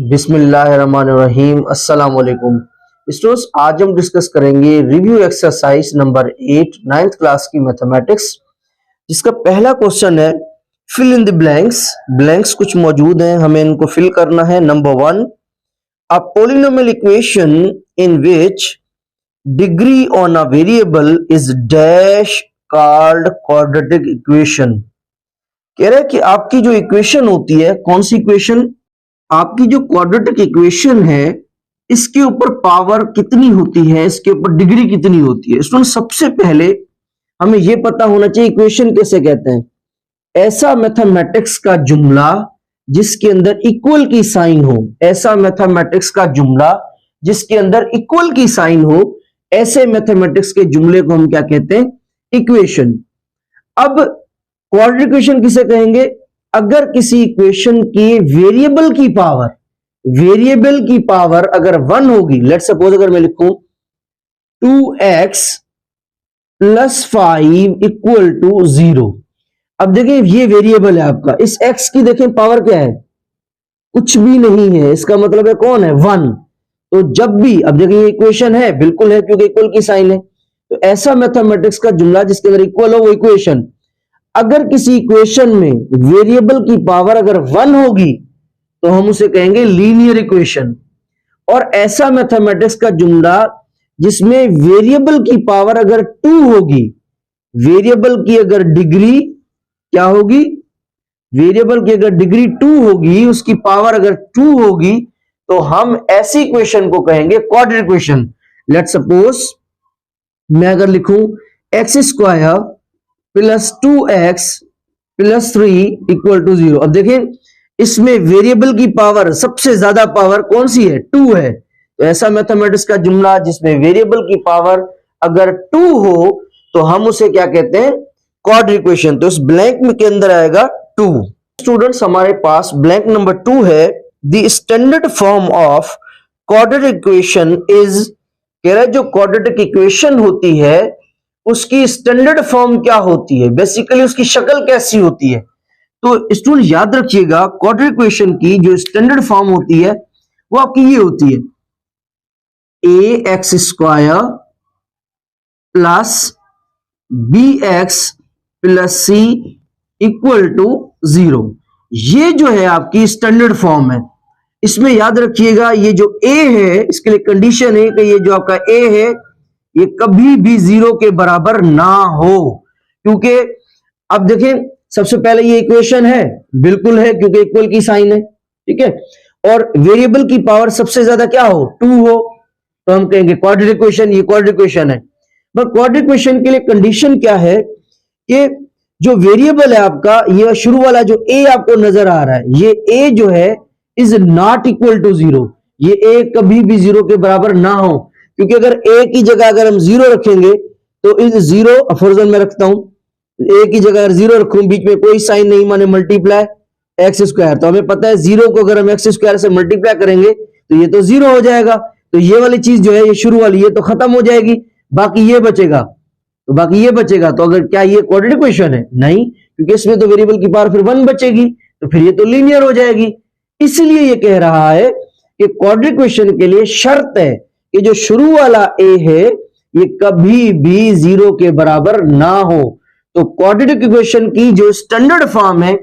बिस्मिल्लाहिर्रहमानिर्रहीम। अस्सलाम वालेकुम स्टूडेंट्स, आज हम डिस्कस करेंगे review exercise number 8 ninth class की मैथमेटिक्स, जिसका पहला क्वेश्चन है fill in the blanks. Blanks कुछ मौजूद हैं, हमें इनको फिल करना है। Number 1, a polynomial equation in which degree on a variable is dash called quadratic equation. कह रहे हैं कि आपकी जो इक्वेशन होती है, कौन सी इक्वेशन? आपकी जो क्वाड्रेटिक इक्वेशन है, इसके ऊपर पावर कितनी होती है, इसके ऊपर डिग्री कितनी होती है। स्टूडेंट, सबसे पहले हमें यह पता होना चाहिए इक्वेशन कैसे कहते हैं। ऐसा मैथमेटिक्स का जुमला जिसके अंदर इक्वल की साइन हो, ऐसा मैथमेटिक्स का जुमला जिसके अंदर इक्वल की साइन हो, ऐसे मैथमेटिक्स के जुमले को हम क्या कहते हैं? इक्वेशन। अब क्वाड्रेटिक इक्वेशन किसे कहेंगे? अगर किसी इक्वेशन की वेरिएबल की पावर अगर 1 होगी, लेट सपोज अगर मैं लिखूं 2x प्लस 5 इक्वल टू 0। अब देखिए ये वेरिएबल है आपका, इस x की देखें पावर क्या है? कुछ भी नहीं है, इसका मतलब है कौन है? 1। तो जब भी, अब देखिए ये इक्वेशन है, बिल्कुल है क्योंकि इक्वल की साइन है। तो ऐसा मैथमेटिक्स का जुमला जिसके अंदर इक्वल हो वो इक्वेशन। अगर किसी इक्वेशन में वेरिएबल की पावर अगर 1 होगी तो हम उसे कहेंगे लीनियर इक्वेशन। और ऐसा मैथमेटिक्स का जुमला जिसमें वेरिएबल की पावर अगर 2 होगी, वेरिएबल की अगर डिग्री क्या होगी? वेरिएबल की अगर डिग्री 2 होगी, उसकी पावर अगर 2 होगी, तो हम ऐसी इक्वेशन को कहेंगे क्वाड्रेटिक इक्वेशन। लेट सपोज मैं अगर लिखूं x square plus 2x plus 3 equal to 0। अब देखें इसमें वेरिएबल की पावर, सबसे ज्यादा पावर कौन सी है? 2 है। तो ऐसा मैथमेटिक्स का जुमला जिसमें वेरिएबल की पावर अगर 2 हो तो हम उसे क्या कहते हैं? Quadratic equation. तो इस ब्लैंक में के अंदर आएगा 2। स्टूडेंट्स, हमारे पास ब्लैंक नंबर 2 है। The standard form of quadratic equation is, कह रहा है जो क्वाड्रेटिक इक्वेशन होती है उसकी स्टैंडर्ड फॉर्म क्या होती है, बेसिकली उसकी शक्ल कैसी होती है। तो स्टूडेंट याद रखिएगा, क्वाड्रेटिक इक्वेशन की जो स्टैंडर्ड फॉर्म होती है वो आपकी ये होती है ax square plus bx plus c equal to 0। ये जो है आपकी स्टैंडर्ड फॉर्म है। इसमें याद रखिएगा ये जो a है, इसके लिए कंडीशन है कि ये जो आपका a है ये कभी भी 0 के बराबर ना हो। क्योंकि अब देखें, सबसे पहले ये इक्वेशन है, बिल्कुल है क्योंकि इक्वल की साइन है, ठीक है। और वेरिएबल की पावर सबसे ज्यादा क्या हो? 2 हो, तो हम कहेंगे क्वाड्रेटिक इक्वेशन। ये क्वाड्रेटिक इक्वेशन है। पर क्वाड्रेटिक इक्वेशन के लिए कंडीशन क्या है कि जो वेरिएबल है आपका, ये शुरू वाला जो a आपको नजर आ रहा है, ये a जो है इज नॉट इक्वल टू 0। ये a कभी भी 0 के बराबर ना हो, क्योंकि अगर a की जगह अगर हम 0 रखेंगे तो इस 0, फॉर्जन में रखता हूं, a की जगह अगर 0 रखूं, बीच में कोई साइन नहीं, माने मल्टीप्लाई एक्स स्क्वायर, तो हमें पता है 0 को अगर हम एक्स स्क्वायर से मल्टीप्लाई करेंगे तो ये तो 0 हो जाएगा। तो ये वाली चीज जो है, ये शुरू वाली, ये तो खत्म हो जाएगी, बाकी ये बचेगा। तो बाकी ये बचेगा, तो अगर क्या ये क्वाड्रेटिक इक्वेशन है? नहीं, क्योंकि इसमें तो वेरिएबल की पावर फिर 1 बचेगी, तो फिर ये तो लीनियर हो जाएगी। इसलिए ये कह रहा है कि क्वाड्रेटिक इक्वेशन के लिए शर्त है कि जो शुरू वाला a है ये कभी भी 0 के बराबर ना हो। तो क्वाड्रेटिक इक्वेशन की जो स्टैंडर्ड फॉर्म है,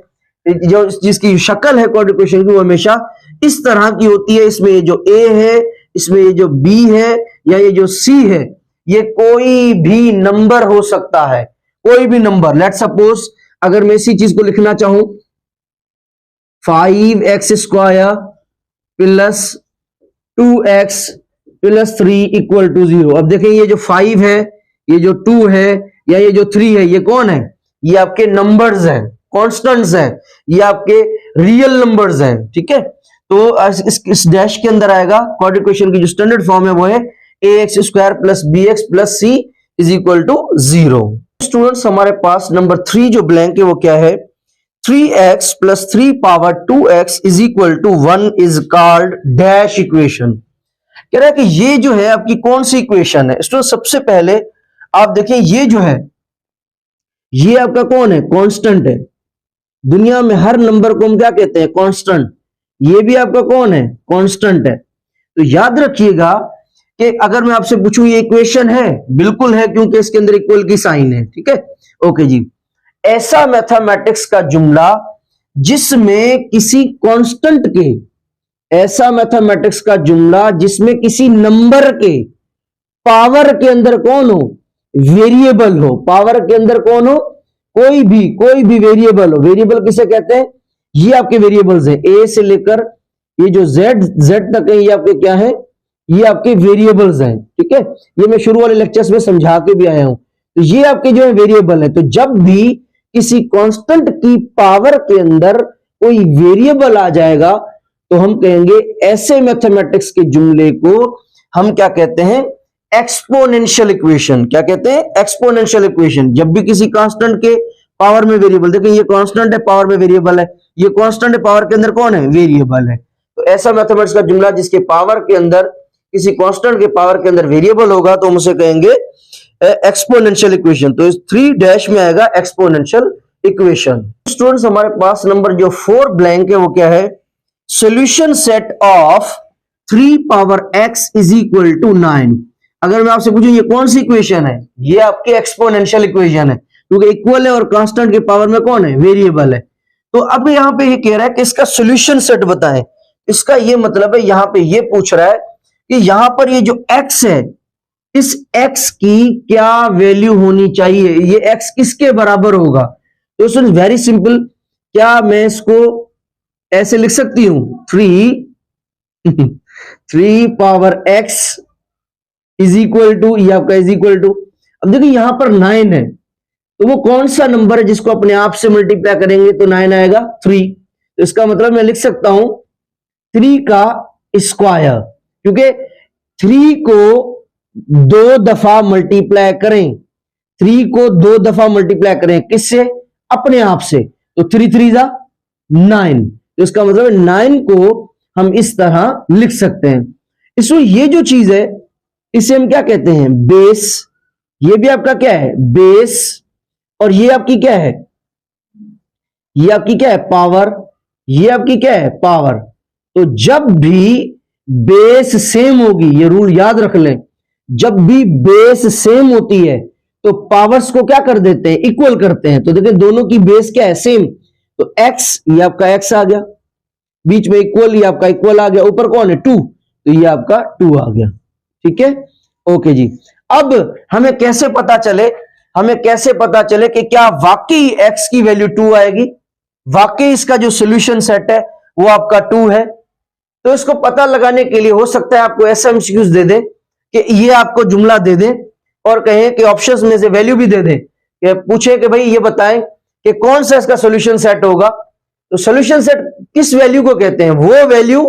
जो जिसकी शक्ल है क्वाड्रेटिक इक्वेशन की, वो हमेशा इस तरह की होती है। इसमें ये जो a है, इसमें ये जो b है या ये जो c है, ये कोई भी नंबर हो सकता है, कोई भी नंबर। लेट सपोज अगर मैं इसी चीज को लिखना चाहूं 5x square plus 2x plus 3 equal to 0। अब देखें ये जो 5 है, ये जो 2 है या ये जो 3 है, ये कौन है? ये आपके नंबर्स हैं, कॉन्स्टेंट्स हैं, ये आपके रियल नंबर्स हैं, ठीक है। तो इस डैश के अंदर आएगा क्वाड्रेटिक इक्वेशन की जो स्टैंडर्ड फॉर्म है वो है ax square plus bx plus c is equal to 0। Students, हमारे पास नंबर 3 जो ब्लैंक है वो क्या है? 3x plus 3 power 2x is equal to 1 is called dash equation. कह रहा है कि ये जो है आपकी कौन सी इक्वेशन है? स्टूडेंट, सबसे पहले आप देखें ये जो है ये आपका कौन है? कांस्टेंट है। दुनिया में हर नंबर को हम क्या कहते हैं? कांस्टेंट। ये भी आपका कौन है, कांस्टेंट है। तो याद रखिएगा कि अगर मैं आपसे पूछूं ये इक्वेशन है, बिल्कुल है, क्योंकि इसके अंदर इक्वल की साइन है, ठीक है। ओके जी, ऐसा मैथमेटिक्स का जुमला जिसमें किसी कांस्टेंट के, ऐसा मैथमेटिक्स का जुमला जिसमें किसी नंबर के पावर के अंदर कौन हो, वेरिएबल हो, पावर के अंदर कौन हो, कोई भी वेरिएबल हो। वेरिएबल किसे कहते हैं, ये आपके वेरिएबल्स हैं, ए से लेकर ये जो जेड तक है, ये आपके क्या है, ये आपके वेरिएबल्स हैं, ठीक है। ये मैं शुरू वाले लेक्चर्स में समझा के भी आया हूं। तो ये आपके जो है वेरिएबल है। तो जब भी किसी कांस्टेंट की पावर के अंदर कोई वेरिएबल आ जाएगा तो हम कहेंगे ऐसे मैथमेटिक्स के जुमले को हम क्या कहते हैं, एक्सपोनेंशियल इक्वेशन। क्या कहते हैं, एक्सपोनेंशियल इक्वेशन। जब भी किसी कांस्टेंट के पावर में वेरिएबल, देखिए ये कांस्टेंट है, पावर में वेरिएबल है, ये कांस्टेंट है, पावर के अंदर कौन है, वेरिएबल है। तो ऐसा मैथमेटिक्स का जुमला जिसके पावर के अंदर, किसी कांस्टेंट के पावर के अंदर वेरिएबल होगा तो हम उसे कहेंगे एक्सपोनेंशियल इक्वेशन। तो इस 3 डैश में आएगा एक्सपोनेंशियल इक्वेशन। स्टूडेंट्स हमारे पास नंबर जो 4 ब्लैंक है वो क्या है, solution set of 3 power x is equal to 9। अगर मैं आपसे पूछूं ये कौन सी इक्वेशन है, ये आपकी एक्सपोनेंशियल इक्वेशन है, क्योंकि इक्वल है और कांस्टेंट के पावर में कौन है, वेरिएबल है। तो अब यहां पे ये कह रहा है कि इसका सॉल्यूशन सेट बताएं। इसका ये मतलब है, यहां पे ये पूछ रहा है कि यहां पर ये जो x है, इस x की क्या वैल्यू होनी चाहिए, ये x किसके बराबर होगा। तो सुन, वेरी सिंपल, क्या मैं इसको ऐसे लिख सकती हूं, 3 power x is equal to, ये आपका इज इक्वल टू, अब देखिए यहां पर 9 है, तो वो कौन सा नंबर है जिसको अपने आप से मल्टीप्लाई करेंगे तो 9 आएगा, 3। तो इसका मतलब मैं लिख सकता हूं 3 का स्क्वायर, क्योंकि 3 को 2 दफा मल्टीप्लाई करें, 3 को 2 दफा मल्टीप्लाई करें किससे, अपने आप से, तो 3 3 जा 9। तो इसका मतलब 9 को हम इस तरह लिख सकते हैं। इसमें ये जो चीज है इसे हम क्या कहते हैं, बेस। ये भी आपका क्या है, बेस, और ये आपकी क्या है, ये आपकी क्या है, पावर, ये आपकी क्या है, पावर। तो जब भी बेस सेम होगी, ये रूल याद रख लें, जब भी बेस सेम होती है तो पावर्स को क्या कर देते हैं, इक्वल करते हैं। तो देखिए दोनों की बेस क्या है, सेम, तो x, ये आपका x आ गया, बीच में इक्वल, ये आपका इक्वल आ गया, ऊपर कौन है 2, तो ये आपका 2 आ गया, ठीक है। ओके जी, अब हमें कैसे पता चले, हमें कैसे पता चले कि क्या वाकई x की वैल्यू 2 आएगी, वाकई इसका जो सॉल्यूशन सेट है वो आपका 2 है। तो इसको पता लगाने के लिए हो सकता है आपको ऐसा एमसीक्यूज दे दे कि ये आपको जुमला दे दे और कहें कि ऑप्शंस में से वैल्यू भी दे दे, कि पूछे कि भाई ये बताएं कि कौन सा इसका सॉल्यूशन सेट होगा। तो सॉल्यूशन सेट किस वैल्यू को कहते हैं, वो वैल्यू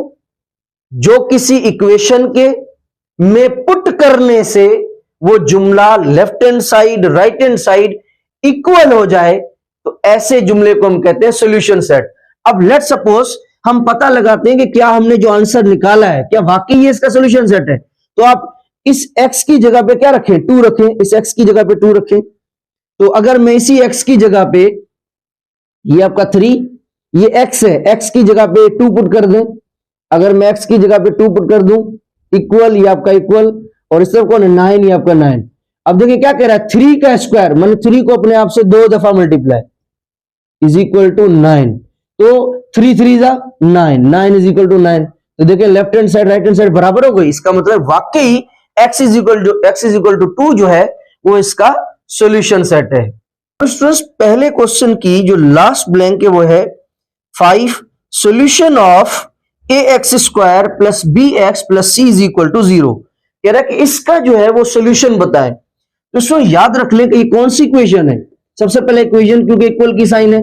जो किसी इक्वेशन के में पुट करने से वो जुमला left hand side right hand side equal हो जाए, तो ऐसे जुमले को हम कहते हैं सॉल्यूशन सेट। अब लेट सपोज हम पता लगाते हैं कि क्या हमने जो आंसर निकाला है क्या वाकई ये इसका सॉल्यूशन सेट है। तो आप इस x की जगह पे क्या रखें, 2 रखें, इस x की जगह पे 2 रखें। तो अगर मैं इसी x की जगह पे, ये आपका 3, ये x है, x की जगह पे 2 पुट कर दें, अगर मैं x की जगह पे 2 पुट कर दूं, इक्वल, ये आपका इक्वल, और इस तरफ कौन है 9, ये आपका 9। अब देखिए क्या कह रहा है, 3 का स्क्वायर माने 3 को अपने आप से 2 दफा मल्टीप्लाई इज इक्वल टू 9। तो 3 3 जा 9, 9 इज इक्वल टू 9। तो देखिए left hand side right hand side बराबर हो गई, इसका मतलब वाकई x इज इक्वल टू 2 जो है वो इसका सॉल्यूशन सेट है। स्टूडेंट्स पहले क्वेश्चन की जो लास्ट ब्लैंक है वो है 5 solution of ax square plus bx plus c is equal to 0। कह रहा है कि इसका जो है वो सॉल्यूशन बताएं। तो इसको याद रख लें कि ये कौन सी इक्वेशन है, सबसे पहले इक्वेशन क्योंकि इक्वल की साइन है,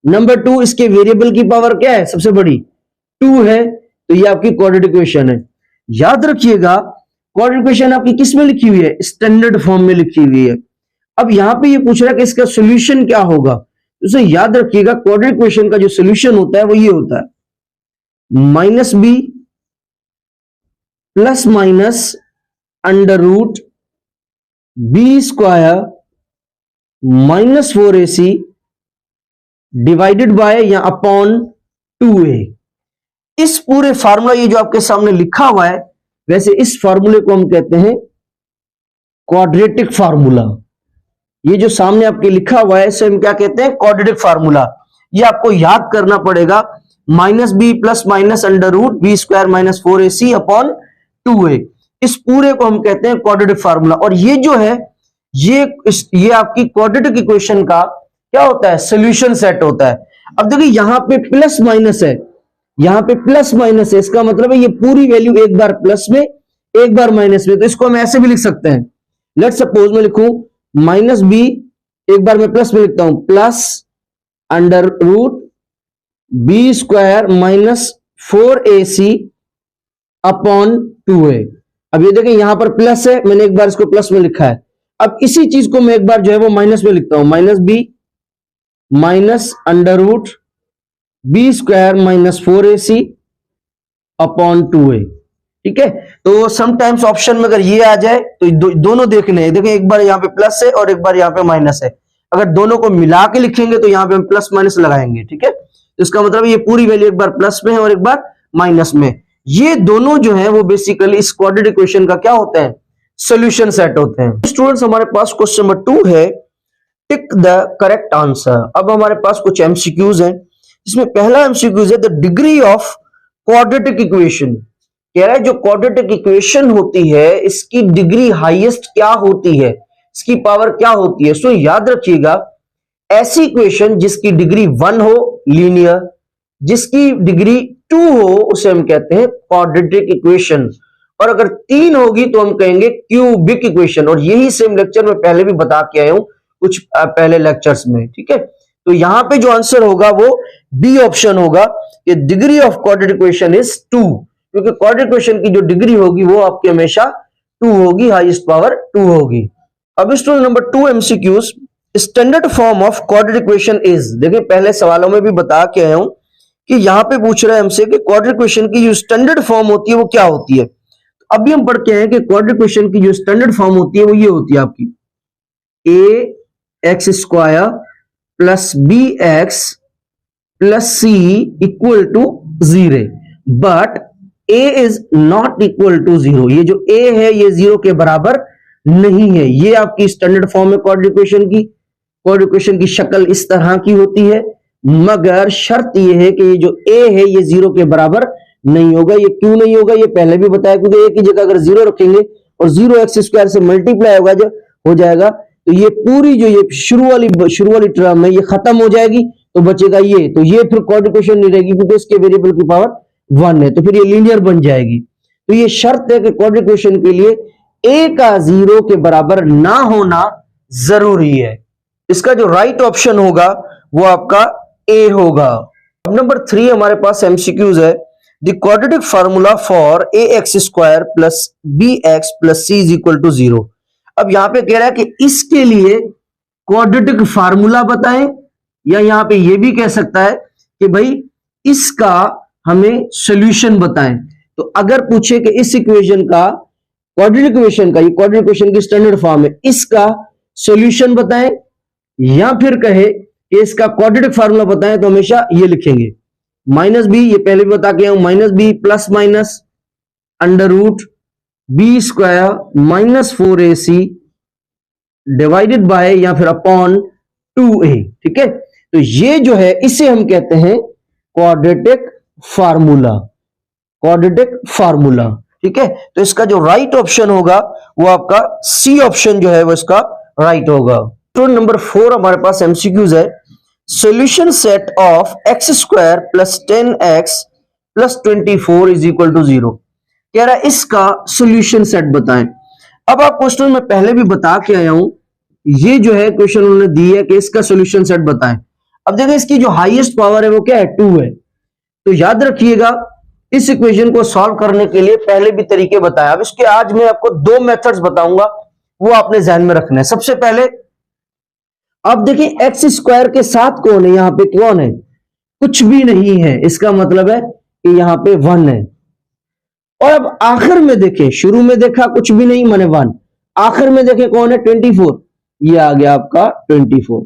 नंबर 2 इसके वेरिएबल की पावर क्या है, सबसे बड़ी 2 है, तो ये आपकी क्वाड्रेटिक इक्वेशन है। याद रखिएगा क्वाड्रेटिक इक्वेशन आपकी किस में लिखी हुई है, स्टैंडर्ड फॉर्म में लिखी हुई है। अब यहां पे ये पूछ रहा है कि इसका सॉल्यूशन क्या होगा, तो उसे याद रखिएगा क्वाड्रेटिक इक्वेशन का जो सॉल्यूशन होता है वो ये होता है -b plus minus under root b square minus 4ac divided by या अपॉन 2a। इस पूरे फार्मूला, ये जो आपके सामने लिखा हुआ है, वैसे इस फार्मूले को हम कहते हैं क्वाड्रेटिक फार्मूला। ये जो सामने आपके लिखा हुआ है इसे हम क्या कहते हैं? Quadratic formula. ये आपको याद करना पड़ेगा, minus b plus minus under root b square minus 4ac upon 2a। इस पूरे को हम कहते हैं क्वाड्रेटिक फार्मूला। और ये जो है ये आपकी क्वाड्रेटिक इक्वेशन का क्या होता है? सॉल्यूशन सेट होता है। अब देखिए यहां पे प्लस माइनस है, यहां पे प्लस माइनस है, इसका मतलब है ये पूरी वैल्यू एक बार प्लस में एक बार माइनस में। तो इसको हम ऐसे भी लिख सकते हैं, लेट सपोज मैं लिखूं माइनस बी, एक बार मैं प्लस में लिखता हूं, plus under root b square minus 4ac upon 2a। अब ये देखें यहां पर प्लस है, मैंने एक बार इसको प्लस में लिखा है। अब इसी चीज को मैं एक बार जो है वो माइनस में लिखता हूं, minus b minus under root b square minus 4ac upon 2a। ठीक है, तो समटाइम्स ऑप्शन में अगर ये आ जाए तो दोनों देखने हैं। देखें एक बार यहां पे प्लस है और एक बार यहां पे माइनस है, अगर दोनों को मिला के लिखेंगे तो यहां पे हम प्लस माइनस लगाएंगे। ठीक है, तो इसका मतलब ये पूरी वैल्यू एक बार प्लस में है और एक बार माइनस में। ये दोनों जो है वो बेसिकली इस क्वाड्रेटिक इक्वेशन का क्या होते हैं? सॉल्यूशन सेट होते हैं। स्टूडेंट्स हमारे पास क्वेश्चन नंबर 2 है, टिक द करेक्ट आंसर। अब हमारे पास कुछ एमसीक्यूज हैं, इसमें पहला एमसीक्यूज है the degree of quadratic equation. कह रहा है जो क्वाड्रेटिक इक्वेशन होती है इसकी डिग्री हाईएस्ट क्या होती है, इसकी पावर क्या होती है। सो याद रखिएगा, ऐसी इक्वेशन जिसकी डिग्री 1 हो लीनियर, जिसकी डिग्री 2 हो उसे हम कहते हैं क्वाड्रेटिक इक्वेशन, और अगर 3 होगी तो हम कहेंगे क्यूबिक इक्वेशन। और यही सेम लेक्चर में पहले भी बता के आया हूं कुछ पहले लेक्चर्स में। ठीक है, तो यहां पे जो आंसर होगा वो बी ऑप्शन होगा, कि degree of quadratic equation is 2, क्योंकि क्वाड्रेटिक इक्वेशन की जो डिग्री होगी वो आपकी हमेशा 2 होगी, हाईएस्ट पावर 2 होगी। अब student number 2 MCQs, standard form of quadratic equation is. देखिए पहले सवालों में भी बता के आया हूं कि यहां पे पूछ रहा है हमसे कि क्वाड्रेटिक इक्वेशन की जो स्टैंडर्ड फॉर्म होती है वो क्या होती है। अभी हम पढ़ के आए कि क्वाड्रेटिक इक्वेशन की जो स्टैंडर्ड फॉर्म होती है वो ये होती है आपकी ax square plus bx plus c equal to 0, but a is not equal to 0। ये जो a है ये 0 के बराबर नहीं है। ये आपकी स्टैंडर्ड फॉर्म है क्वाड्रेटिक इक्वेशन की। क्वाड्रेटिक इक्वेशन की शक्ल इस तरह की होती है, मगर शर्त यह है कि ये जो a है ये 0 के बराबर नहीं होगा। ये क्यों नहीं होगा ये पहले भी बताया, क्योंकि a की जगह अगर 0 रखेंगे और 0x स्क्वायर से मल्टीप्लाई होगा जो हो जाएगा, तो ये पूरी जो ये शुरू वाली टर्म है ये खत्म हो जाएगी, तो बचेगा ये। तो ये फिर क्वाड्रेटिक इक्वेशन नहीं रहेगी, क्योंकि इसके वेरिएबल की पावर 1 है, तो फिर ये लीनियर बन जाएगी। तो ये शर्त है कि क्वाड्रेटिक इक्वेशन के लिए a का 0 के बराबर ना होना जरूरी है। इसका जो राइट ऑप्शन होगा वो आपका a होगा। अब नंबर 3 हमारे पास एमसीक्यूज है, the quadratic formula for ax square plus bx plus c is equal to 0। अब यहां पे कह रहा है कि इसके लिए क्वाड्रेटिक फार्मूला बताएं, या यहां पे ये भी कह सकता है कि भाई इसका हमें सॉल्यूशन बताएं। तो अगर पूछे कि इस इक्वेशन का क्वाड्रेटिक इक्वेशन का, ये क्वाड्रेटिक इक्वेशन की स्टैंडर्ड फॉर्म है, इसका सॉल्यूशन बताएं, या फिर कहे कि इसका क्वाड्रेटिक फार्मूला बताएं, तो हमेशा ये लिखेंगे माइनस बी, ये पहले भी बता के आऊं, minus b plus minus under root b square minus 4ac divided by या फिर अपॉन 2a। ठीक है, तो ये जो है इसे हम कहते हैं क्वाड्रेटिक फार्मूला, क्वाड्रेटिक फार्मूला। ठीक है, तो इसका जो राइट ऑप्शन होगा वो आपका सी ऑप्शन जो है वो इसका राइट होगा। तो नंबर 4 हमारे पास एमसीक्यूज है, solution set of x square plus 10x plus 24 is equal to 0। कह रहा है इसका सॉल्यूशन सेट बताएं। अब आप क्वेश्चन में पहले भी बता के आया हूं, ये जो है क्वेश्चन उन्होंने दी है कि इसका सॉल्यूशन सेट बताएं। अब देखिए इसकी जो हाईएस्ट पावर है वो क्या है? 2 है। तो याद रखिएगा इस इक्वेशन को सॉल्व करने के लिए पहले भी तरीके बताया। अब इसके आज मैं आपको 2 मेथड्स बताऊंगा, वो आपने ध्यान में रखना है। सबसे पहले अब देखिए एक्स स्क्वायर के साथ कौन है, यहां पे कौन है? कुछ भी नहीं है, इसका मतलब है कि यहां पे 1 है। और अब आखिर में देखें, शुरू में देखा कुछ भी नहीं माने 1, आखिर में देखें कौन है? 24, ये आ गया आपका 24।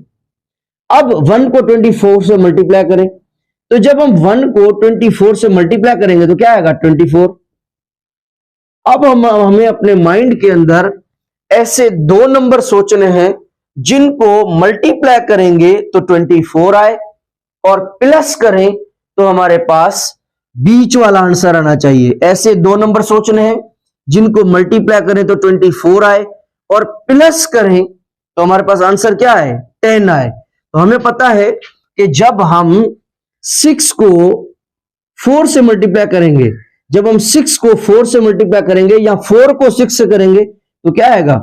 अब 1 को 24 से मल्टीप्लाई करें, तो जब हम 1 को 24 से मल्टीप्लाई करेंगे तो क्या आएगा 24। अब हमें अपने माइंड के अंदर ऐसे दो नंबर सोचने हैं जिनको मल्टीप्लाई करेंगे तो 24 आए और प्लस करें तो हमारे पास बीच वाला आंसर आना चाहिए। ऐसे दो नंबर सोचने हैं जिनको मल्टीप्लाई करें तो 24 आए और प्लस करें तो हमारे पास आंसर क्या है 10 आए। तो हमें पता है कि जब हम 6 को 4 से मल्टीप्लाई करेंगे, जब हम 6 को 4 से मल्टीप्लाई करेंगे या 4 को 6 से करेंगे तो क्या आएगा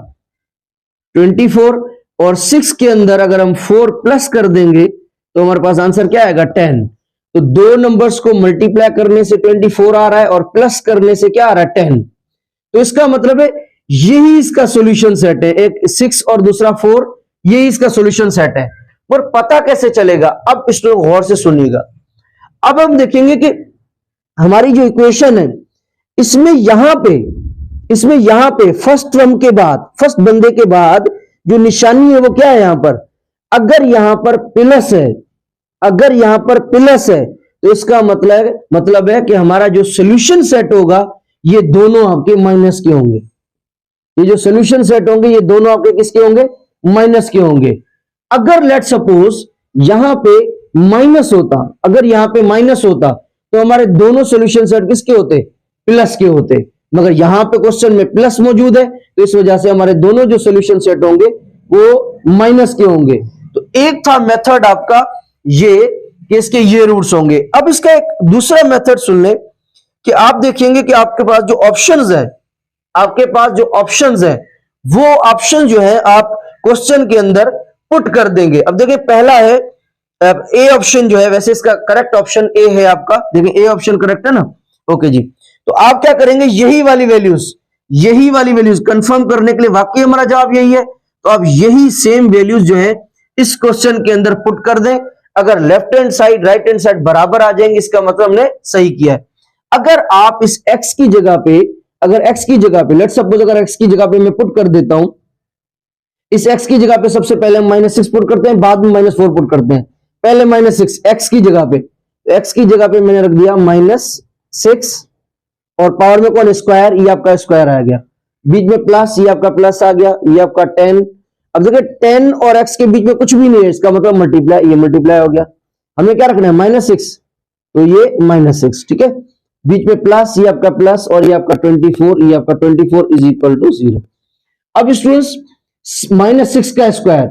24 और 6 के अंदर अगर हम 4 प्लस कर देंगे तो हमारे पास आंसर क्या आएगा 10। तो दो नंबर्स को मल्टीप्लाई करने से 24 आ रहा है और प्लस करने से क्या आ रहा है 10। तो इसका मतलब है यही इसका सॉल्यूशन सेट है, एक 6 और दूसरा 4, यही इसका सॉल्यूशन सेट है। पर पता कैसे चलेगा, अब इसको गौर से सुनिएगा। अब हम देखेंगे कि हमारी जो इक्वेशन है इसमें यहां पे फर्स्ट टर्म के बाद, फर्स्ट बंदे के बाद जो निशानी है वो क्या है यहां पर, अगर यहां पर प्लस है, अगर यहां पर प्लस है तो इसका मतलब है कि हमारा जो सॉल्यूशन सेट होगा ये दोनों आपके माइनस के होंगे। ये जो सॉल्यूशन सेट होंगे ये दोनों आपके किसके होंगे, माइनस के होंगे। अगर लेट सपोज यहां पे माइनस होता, अगर यहां पे माइनस होता तो हमारे दोनों सॉल्यूशन सेट किसके होते, प्लस के होते। मगर यहां पे क्वेश्चन में प्लस मौजूद है तो इस वजह से हमारे दोनों जो सॉल्यूशन सेट होंगे वो माइनस के होंगे। तो एक था मेथड आपका ये कि इसके ये रूट्स होंगे। अब इसका एक दूसरा मेथड सुन ले कि आप देखेंगे कि आपके पास जो ऑप्शंस है, आपके पास जो ऑप्शंस है वो ऑप्शन जो है आप क्वेश्चन के अंदर पुट कर देंगे। अब देखिए पहला है ए ऑप्शन जो है, वैसे इसका करेक्ट ऑप्शन ए है आपका, देखिए ए ऑप्शन करेक्ट है ना, ओके जी। तो आप क्या करेंगे, यही वाली वैल्यूज कंफर्म करने के लिए वाकई हमारा जवाब यही है तो आप यही सेम वैल्यूज जो है इस क्वेश्चन के अंदर पुट कर दें। अगर left hand side right hand side बराबर आ जाएंगे इसका मतलब हमने सही किया है। अगर आप इस x की जगह पे, अगर x की जगह पे लेट्स सपोज अगर x की जगह पे मैं पुट कर देता हूं, इस x की जगह पे सबसे पहले हम -6 पुट करते हैं, बाद में -4 पुट करते हैं। पहले -6 x की जगह पे, x की जगह पे मैंने रख दिया -6 और पावर में कौन स्क्वायर, ये आपका स्क्वायर आ गया, बीच में प्लस, ये आपका प्लस आ गया, ये आपका 10। अब देखिए 10 और x के बीच में कुछ भी नहीं है, इसका मतलब मल्टीप्लाई, ये मल्टीप्लाई हो गया। हमें क्या रखना है -6 तो ये -6, ठीक है, बीच में प्लस, ये आपका प्लस और ये आपका 24, ये आपका 24 इज इक्वल टू 0। अब स्टूडेंट्स -6 का स्क्वायर,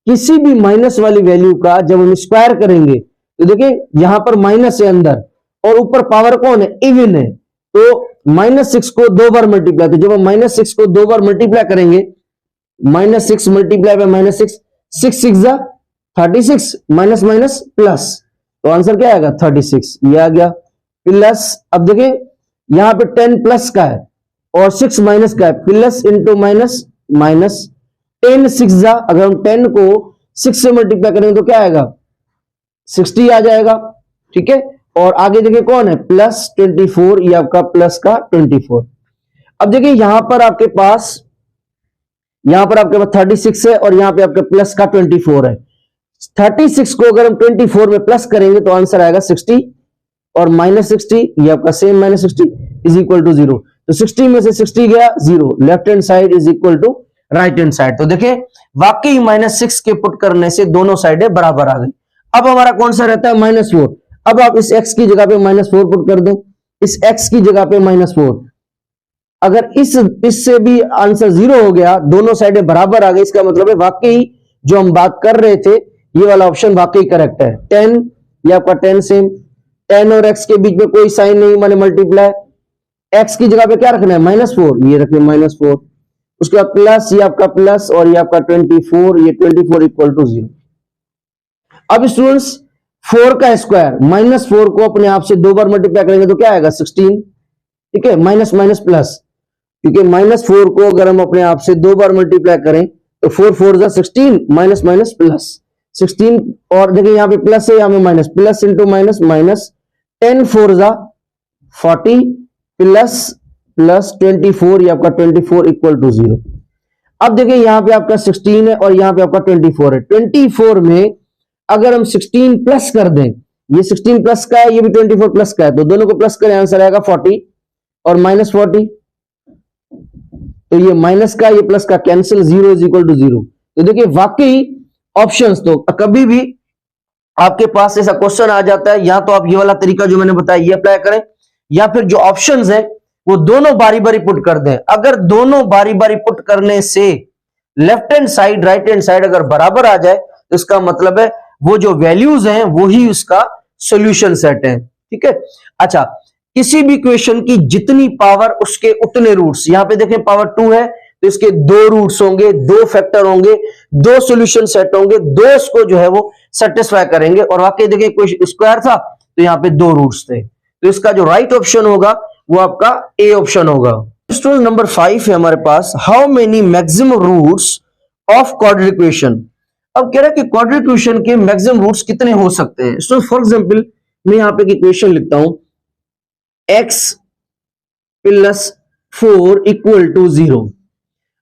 किसी भी माइनस वाली वैल्यू का जब हम स्क्वायर करेंगे तो देखिए यहां पर माइनस है अंदर और ऊपर पावर कौन है, इवन है, तो -6 को 2 बार मल्टीप्लाई, तो जब हम -6 को 2 बार मल्टीप्लाई करेंगे, -6 मल्टीप्लाई बाय -6, 6 6 जा 36, माइनस माइनस प्लस, तो आंसर क्या आएगा 36, ये आ गया प्लस। अब देखिए यहां पे 10 प्लस का है और 6 माइनस का है, प्लस इंटू माइनस माइनस, 10 6 जा, अगर हम 10 को 6 से मल्टीप्लाई करेंगे तो क्या आएगा 60 आ जाएगा, ठीक है। और आगे देखिए कौन है +24, ये आपका प्लस का 24। अब देखिए यहां पर आपके पास 36 है और यहां पे आपके प्लस का 24 है। 36 को अगर हम 24 में प्लस करेंगे तो आंसर आएगा 60 और -60, ये आपका सेम -60 इज इक्वल टू 0। तो 60 में से 60 गया 0, left hand side is equal to right hand side. तो देखिए वाकई -6 के पुट करने से दोनों साइडें बराबर आ गई। अब हमारा कौन सा रहता है -4। अब आप इस x की जगह पे -4 पुट कर दें, इस x की जगह पे -4, अगर इससे भी आंसर 0 हो गया, दोनों साइडें बराबर आ गई, इसका मतलब है वाकई जो हम बात कर रहे थे ये वाला ऑप्शन वाकई करेक्ट है। 10, ये आपका 10 सेम, 10 और x के बीच में कोई साइन नहीं माने मल्टीप्लाई, x की जगह पे क्या रखना है -4, ये रखिए -4, उसके बाद प्लस, ये आपका प्लस और ये आपका 24, ये 24 इक्वल टू 0। अब स्टूडेंट्स 4 का स्क्वायर, -4 को अपने आप से 2 बार मल्टीप्लाई करेंगे तो क्या आएगा 16, ठीक है, माइनस माइनस प्लस, क्योंकि -4 को अगर हम अपने आप से 2 बार मल्टीप्लाई करें तो 4 4 जा 16, माइनस माइनस प्लस 16, और देखिए यहाँ पे प्लस है, यहाँ पे minus, plus into minus minus, 10 4 जा 40 प्लस प्लस 24, ये आपका 24 इक्वल टू 0। अब देखिए यहाँ पे आपका 16 है और यहाँ पे आपका 24 है। 24 में अगर हम 16 प्लस कर दें, ये 16 प्लस का है, ये भी 24 प्लस का है, तो दोनों को प्लस करें, आंसर आएगा 40 और माइनस 40। तो ये माइनस का ये प्लस का कैंसिल, 0 इज इक्वल टू 0। तो देखिए वाकई ऑप्शंस, तो कभी भी आपके पास ऐसा क्वेश्चन आ जाता है, या तो आप ये वाला तरीका जो मैंने बताया ये अप्लाई करें, या फिर जो ऑप्शंस है वो दोनों बारी बारी पुट कर दें। अगर दोनों बारी बारी पुट करने से left hand side right hand side अगर बराबर आ जाए तो इसका मतलब है वो जो वैल्यूज हैं वो ही उसका सॉल्यूशन सेट है। ठीक है, अच्छा, किसी भी क्वेश्चन की जितनी पावर उसके उतने रूट्स, यहां पे देखें पावर 2 है तो इसके 2 रूट्स होंगे, 2 फैक्टर होंगे, 2 सॉल्यूशन सेट होंगे, 2 इसको जो है वो सेटिस्फाई करेंगे। और वाकई देखिए कोई स्क्वायर था तो यहाँ पे 2 रूट्स थे, तो इसका जो राइट ऑप्शन होगा वो आपका ए ऑप्शन होगा। क्वेश्चन नंबर 5 है हमारे पास, how many maximum roots of quadratic equation. अब कह रहा है कि क्वाड्रेटिक इक्वेशन के मैक्सिमम रूट्स कितने हो सकते हैं। सो फॉर एग्जांपल मैं यहां पे इक्वेशन लिखता हूं, x प्लस 4 इक्वल टू 0।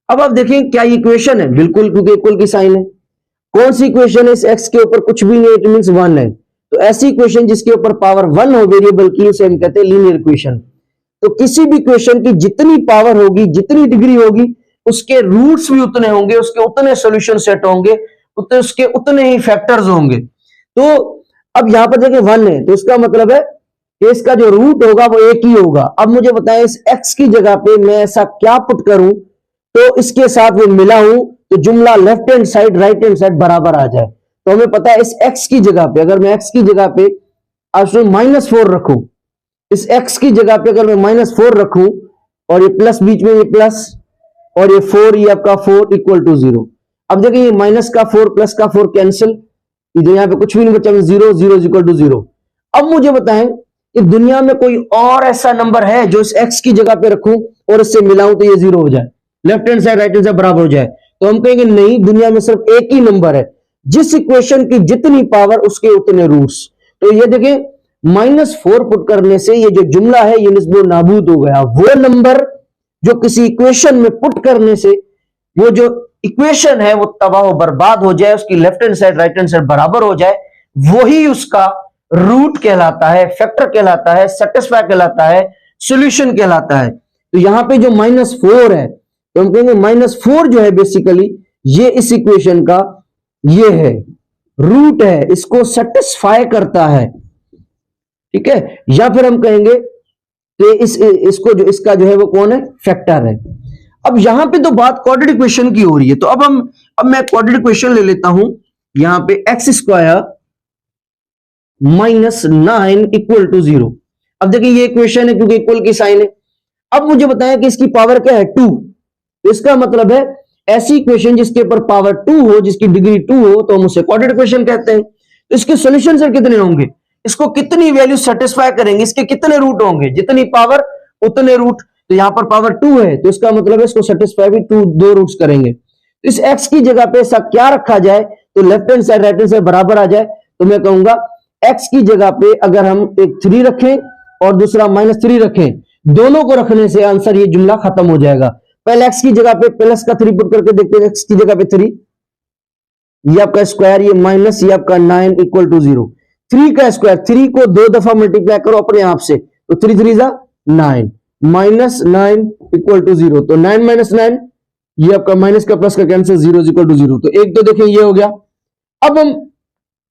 अब आप देखें क्या इक्वेशन है, बिल्कुल, क्योंकि इक्वल की साइन है। कौन सी इक्वेशन है, इस x के ऊपर कुछ भी नहीं, इट मींस 1 है। तो ऐसी इक्वेशन जिसके ऊपर पावर 1 हो वेरिएबल की, उसे हम कहते हैं लीनियर इक्वेशन। तो किसी भी इक्वेशन की जितनी पावर होगी, जितनी डिग्री होगी, उसके रूट्स भी उतने होंगे, उसके उतने सॉल्यूशन सेट होंगे, उसके उतने ही फैक्टर्स होंगे। तो अब यहां पर देखिए 1 है तो इसका मतलब है कि इसका जो रूट होगा वो एक ही होगा। अब मुझे बताएं इस x की जगह पे मैं ऐसा क्या पुट करूं तो इसके साथ वो मिलाऊं तो जुमला left hand side right hand side बराबर आ जाए। तो हमें पता है इस x की जगह पे, अगर मैं x की जगह पे -4 रखूं, इस x की जगह पे अगर मैं -4 रखूं और ये प्लस बीच में, ये प्लस और ये 4, ये आपका 4 इक्वल टू 0। अब देखिए ये माइनस का 4 प्लस का 4 कैंसिल, इधर यहां पे कुछ भी नहीं बचा, 0 0 इक्वल टू 0। अब मुझे बताएं कि दुनिया में कोई और ऐसा नंबर है जो इस x की जगह पे रखूं और इससे मिलाऊं तो ये 0 हो जाए, left hand side right hand side बराबर हो जाए। तो हम कहेंगे नहीं, दुनिया में सिर्फ एक ही नंबर है, जिस इक्वेशन की जितनी पावर उसके उतने रूट्स। तो ये देखिए -4 पुट करने से ये जो जुमला है ये निस्बो नाबूद हो गया। वो नंबर जो किसी इक्वेशन में पुट करने से वो जो इक्वेशन है वो तबाह बर्बाद हो जाए, उसकी left hand side right hand side बराबर हो जाए, वही उसका रूट कहलाता है, फैक्टर कहलाता है, सेटिस्फाई कहलाता है, सॉल्यूशन कहलाता है। तो यहां पे जो -4 है तो हम कहेंगे -4 जो है बेसिकली ये इस इक्वेशन का ये है रूट है, इसको सेटिस्फाई करता है। ठीक है, या फिर हम कहेंगे कि इसको जो इसका जो है वो कौन है, फैक्टर है। अब यहां पे तो बात क्वाड्रेटिक इक्वेशन की हो रही है, तो अब मैं क्वाड्रेटिक इक्वेशन ले लेता हूं, यहां पे x स्क्वायर -9 इक्वल टू 0। अब देखिए ये इक्वेशन है क्योंकि इक्वल की साइन है। अब मुझे बताया कि इसकी पावर क्या है, 2। तो इसका मतलब है ऐसी इक्वेशन जिसके ऊपर पावर 2 हो, जिसकी डिग्री 2 हो, तो हम उसे क्वाड्रेटिक इक्वेशन कहते हैं। तो इसके सॉल्यूशन सर कितने होंगे, इसको कितनी वैल्यू सेटिस्फाई करेंगे, इसके कितने रूट होंगे, जितनी पावर उतने रूट। तो यहां पर पावर 2 है तो इसका मतलब है इसको सेटिस्फाई भी 2 रूट्स करेंगे। तो इस x की जगह पे ऐसा क्या रखा जाए तो left hand side right hand side बराबर आ जाए। तो मैं कहूंगा x की जगह पे अगर हम एक 3 रखें और दूसरा -3 रखें, दोनों को रखने से आंसर ये जुमला खत्म हो जाएगा। पहले x की जगह पे प्लस का 3 पुट करके देखते हैं, x की जगह पे 3, ये आपका स्क्वायर, ये माइनस, ये आपका 9 इक्वल टू 0। 3 का स्क्वायर, 3 को 2 दफा मल्टीप्लाई करो अपने आप से, तो 3 3 जा 9, -9 इक्वल टू 0। तो 9 -9 ये आपका माइनस का प्लस का कैंसिल, 0 इक्वल टू 0। तो एक तो देखिए ये हो गया। अब हम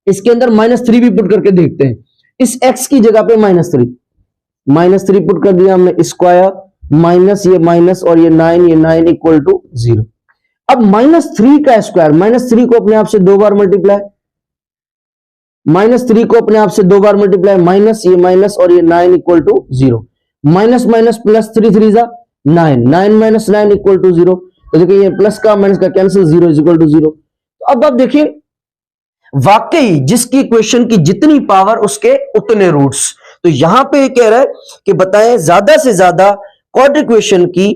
इसके अंदर -3 भी पुट करके देखते हैं। इस x की जगह पे -3 पुट कर दिया हमने, स्क्वायर माइनस ये माइनस और ये 9 इक्वल टू 0। अब -3 का स्क्वायर, -3 को अपने आप से 2 बार मल्टीप्लाई, -3 को अपने आप से 2 बार मल्टीप्लाई, माइनस ये माइनस और ये 9 equal to 0। Minus minus plus 3 3 जा 9, 9 - 9 इक्वल टू 0। तो देखिए ये प्लस का माइनस का कैंसिल, 0 इक्वल टू 0। तो अब आप देखिए वाकई जिसकी इक्वेशन की जितनी पावर उसके उतने रूट्स। तो यहां पे कह रहा है कि बताएं ज्यादा से ज्यादा क्वाड्रेटिक इक्वेशन की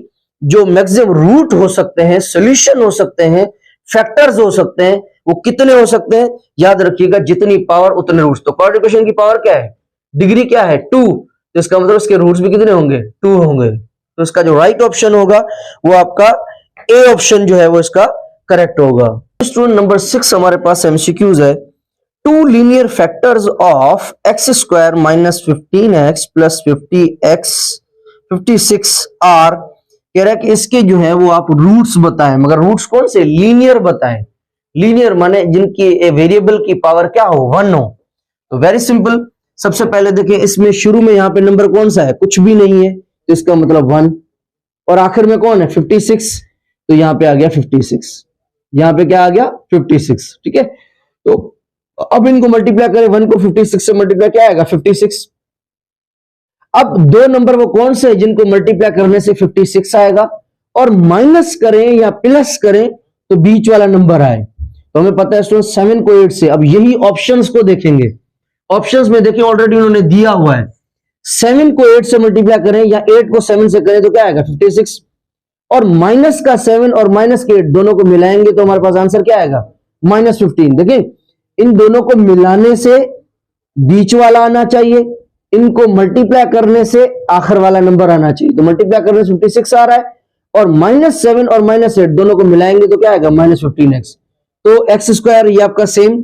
जो मैक्सिमम रूट हो सकते हैं, सॉल्यूशन हो सकते हैं, फैक्टर्स हो सकते हैं, वो कितने हो सकते हैं। याद रखिएगा जितनी पावर उतने रूट्स। तो क्वाड्रेटिक इक्वेशन की पावर क्या है, डिग्री क्या है 2, तो इसका मतलब इसके रूट्स भी कितने होंगे, 2 होंगे। तो इसका जो राइट ऑप्शन होगा वो आपका ए ऑप्शन जो है वो इसका करेक्ट होगा। स्टूडेंट नंबर 6 हमारे पास एमसीक्यूज है। Two linear factors of x square minus 15x plus 56 are, कह रहा है कि इसके जो है वो आप रूट्स बताएं, मगर रूट्स कौन से, लीनियर बताएं। लीनियर माने जिनकी वेरिएबल की पावर क्या हो, 1 हो। तो वेरी सिंपल, सबसे पहले देखिए इसमें शुरू में यहाँ पे नंबर कौन सा है, कुछ भी नहीं है, तो इसका मतलब 1, और आखिर में कौन है 56, तो यहाँ पे आ गया 56, यहाँ पे क्या आ गया 56, ठीक है। तो अब इनको मल्टीप्लाई करें, 1 को 56 से मल्टीप्लाई क्या आएगा 56। अब दो नंबर वो कौन से जिनको मल्टीप्लाई करने से 56 आएगा, और माइनस करें या प्लस करें तो बीच वाला नंबर आए। तो हमें पता है स्टूडेंट 7 को 8 से, अब यही ऑप्शंस को देखेंगे, ऑप्शंस में देखिए ऑलरेडी उन्होंने दिया हुआ है, 7 को 8 से मल्टीप्लाई करें या 8 को 7 से करें तो क्या आएगा 56, और माइनस का 7 और माइनस के 8 दोनों को मिलाएंगे तो हमारे पास आंसर क्या आएगा -15। देखिए इन दोनों को मिलाने से बीच वाला आना चाहिए, इनको मल्टीप्लाई करने से आखिर वाला नंबर आना चाहिए, तो मल्टीप्लाई करने से 56 आ रहा है, और -7 और -8 दोनों को मिलाएंगे तो क्या आएगा -15x। तो एक्स स्क्वायर ये आपका सेम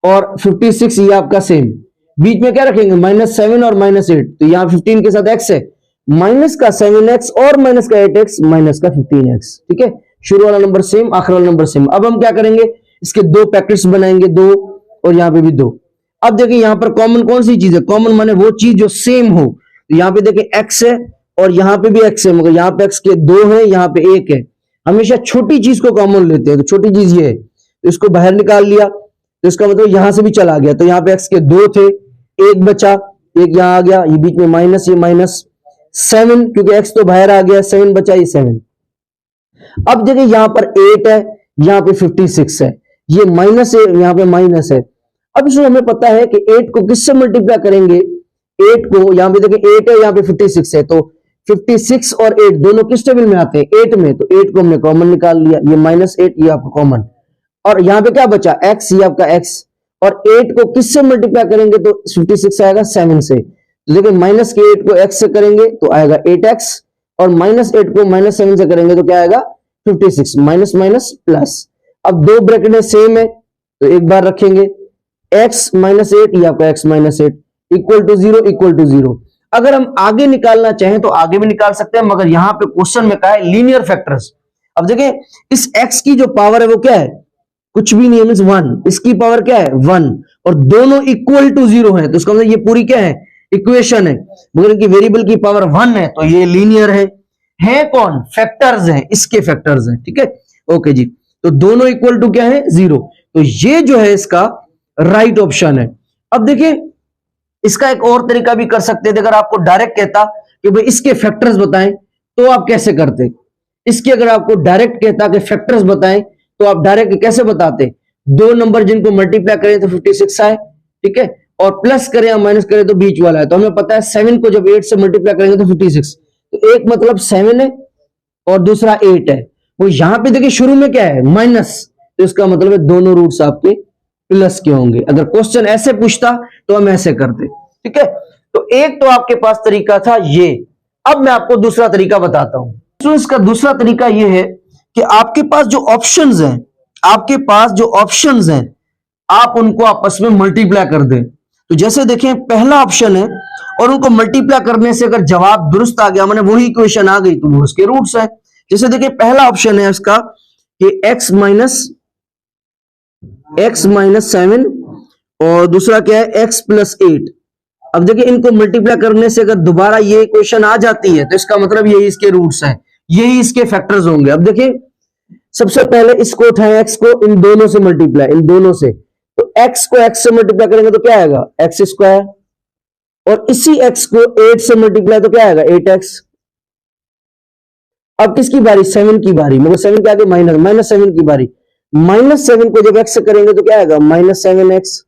और 56 ये आपका सेम, बीच में क्या रखेंगे -7 और -8, तो यहां 15 के साथ x है, माइनस का 7x और माइनस का 8x माइनस का 15x, ठीक है। शुरू वाला नंबर सेम, आखिर वाला नंबर सेम। अब हम क्या करेंगे, इसके दो पैकेट्स बनाएंगे, 2 और यहां पे भी 2। अब देखिए यहां पर कॉमन कौन सी चीज है, कॉमन माने वो चीज जो सेम हो, तो यहां पे देखिए x है और यहां पे भी x है, मगर यहां पे x के 2 है, यहां पे 1 है। हमेशा छोटी चीज को कॉमन लेते हैं, तो छोटी चीज ये है, तो इसको बाहर निकाल लिया, तो इसका मतलब यहां से भी चला गया, तो यहां पे x के 2 थे, 1 बचा, 1 यहां आ गया, ये बीच में माइनस, ये -7 क्योंकि x तो बाहर आ गया, 7 बचा, ये 7। अब देखिए यहां पर 8 है, यहां पे 56 है, ये माइनस है, यहां पे माइनस है। अब इसमें हमें पता है कि 8 को किससे मल्टीप्लाई करेंगे, 8 को यहां पे देखिए 8 है, यहां पे 56 है, तो 56 और 8 दोनों किस टेबल में आते हैं 8 में, तो 8 को हमने कॉमन निकाल लिया, ये -8 ये आपका कॉमन, और यहां पे क्या बचा x, ये आपका x, और 8 को किससे मल्टीप्लाई करेंगे तो 56 आएगा 7 से, तो देखिए माइनस के 8 को x से करेंगे तो आएगा 8x, और -8 को -7 से करेंगे तो क्या आएगा 56, माइनस माइनस प्लस। अब दो ब्रैकेट सेम है तो एक बार रखेंगे, x -8 ये आपका x -8 इक्वल टू 0। अगर हम आगे निकालना चाहें तो आगे भी निकाल सकते हैं, मगर यहां पे क्वेश्चन में कहा है लीनियर फैक्टर्स। अब देखिए इस x की जो पावर है वो क्या है, कुछ भी नहीं है, मींस 1, इसकी पावर क्या है 1, और दोनों इक्वल टू 0 है, तो इसका मतलब ये पूरी क्या है इक्वेशन है, मगर इनकी वेरिएबल की पावर 1 है, तो ये लीनियर है कौन, फैक्टर्स हैं, इसके फैक्टर्स हैं, ठीक है। ओके जी, तो दोनों इक्वल टू क्या है 0, तो ये जो है इसका राइट ऑप्शन है। अब देखिए इसका एक और तरीका भी कर सकते थे, अगर आपको डायरेक्ट कहता कि भाई इसके फैक्टर्स बताएं तो आप कैसे करते, इसके अगर आपको डायरेक्ट कहता कि फैक्टर्स बताएं तो आप डायरेक्ट कैसे बताते, दो नंबर जिनको मल्टीप्लाई करें तो 56 आए, ठीक है, और प्लस करें या माइनस करें तो बीच वाला है, तो हमें पता है 7 को जब 8 से मल्टीप्लाई करेंगे तो 56, तो एक मतलब 7 है और दूसरा 8 है, वो यहां पे देखिए शुरू में क्या है माइनस, तो इसका मतलब है दोनों रूट्स आपके प्लस के होंगे। अगर क्वेश्चन ऐसे पूछता तो हम ऐसे करते, ठीक है। तो एक तो आपके पास तरीका था ये, अब मैं आपको दूसरा तरीका बताता हूं। तो इसका दूसरा तरीका ये है कि आपके पास जो ऑप्शंस हैं, आपके पास जो ऑप्शंस हैं आप उनको आपस में मल्टीप्लाई कर दें। तो जैसे देखें पहला ऑप्शन है और उनको मल्टीप्लाई करने से अगर जवाब दुरुस्त आ गया, माने वही इक्वेशन आ गई, तो वो उसके रूट्स है। जैसे देखिए पहला ऑप्शन है इसका कि x माइनस 7 और दूसरा क्या है x प्लस 8। अब देखिए इनको मल्टीप्लाई करने से अगर दोबारा ये इक्वेशन आ जाती है तो इसका मतलब यही इसके रूट्स हैं, यही इसके फैक्टर्स होंगे। अब देखिए सबसे पहले इसको उठाएं, x को इन दोनों से मल्टीप्लाई, इन दोनों से, तो x को x से मल्टीप्लाई करेंगे तो क्या आएगा x स्क्वायर, और इसी x को 8 से मल्टीप्लाई तो क्या आएगा 8x। अब किसकी बारी, 7 की बारी, मगर 7 के आगे माइनस 7 की बारी, -7 को जब x से करेंगे तो क्या आएगा -7x,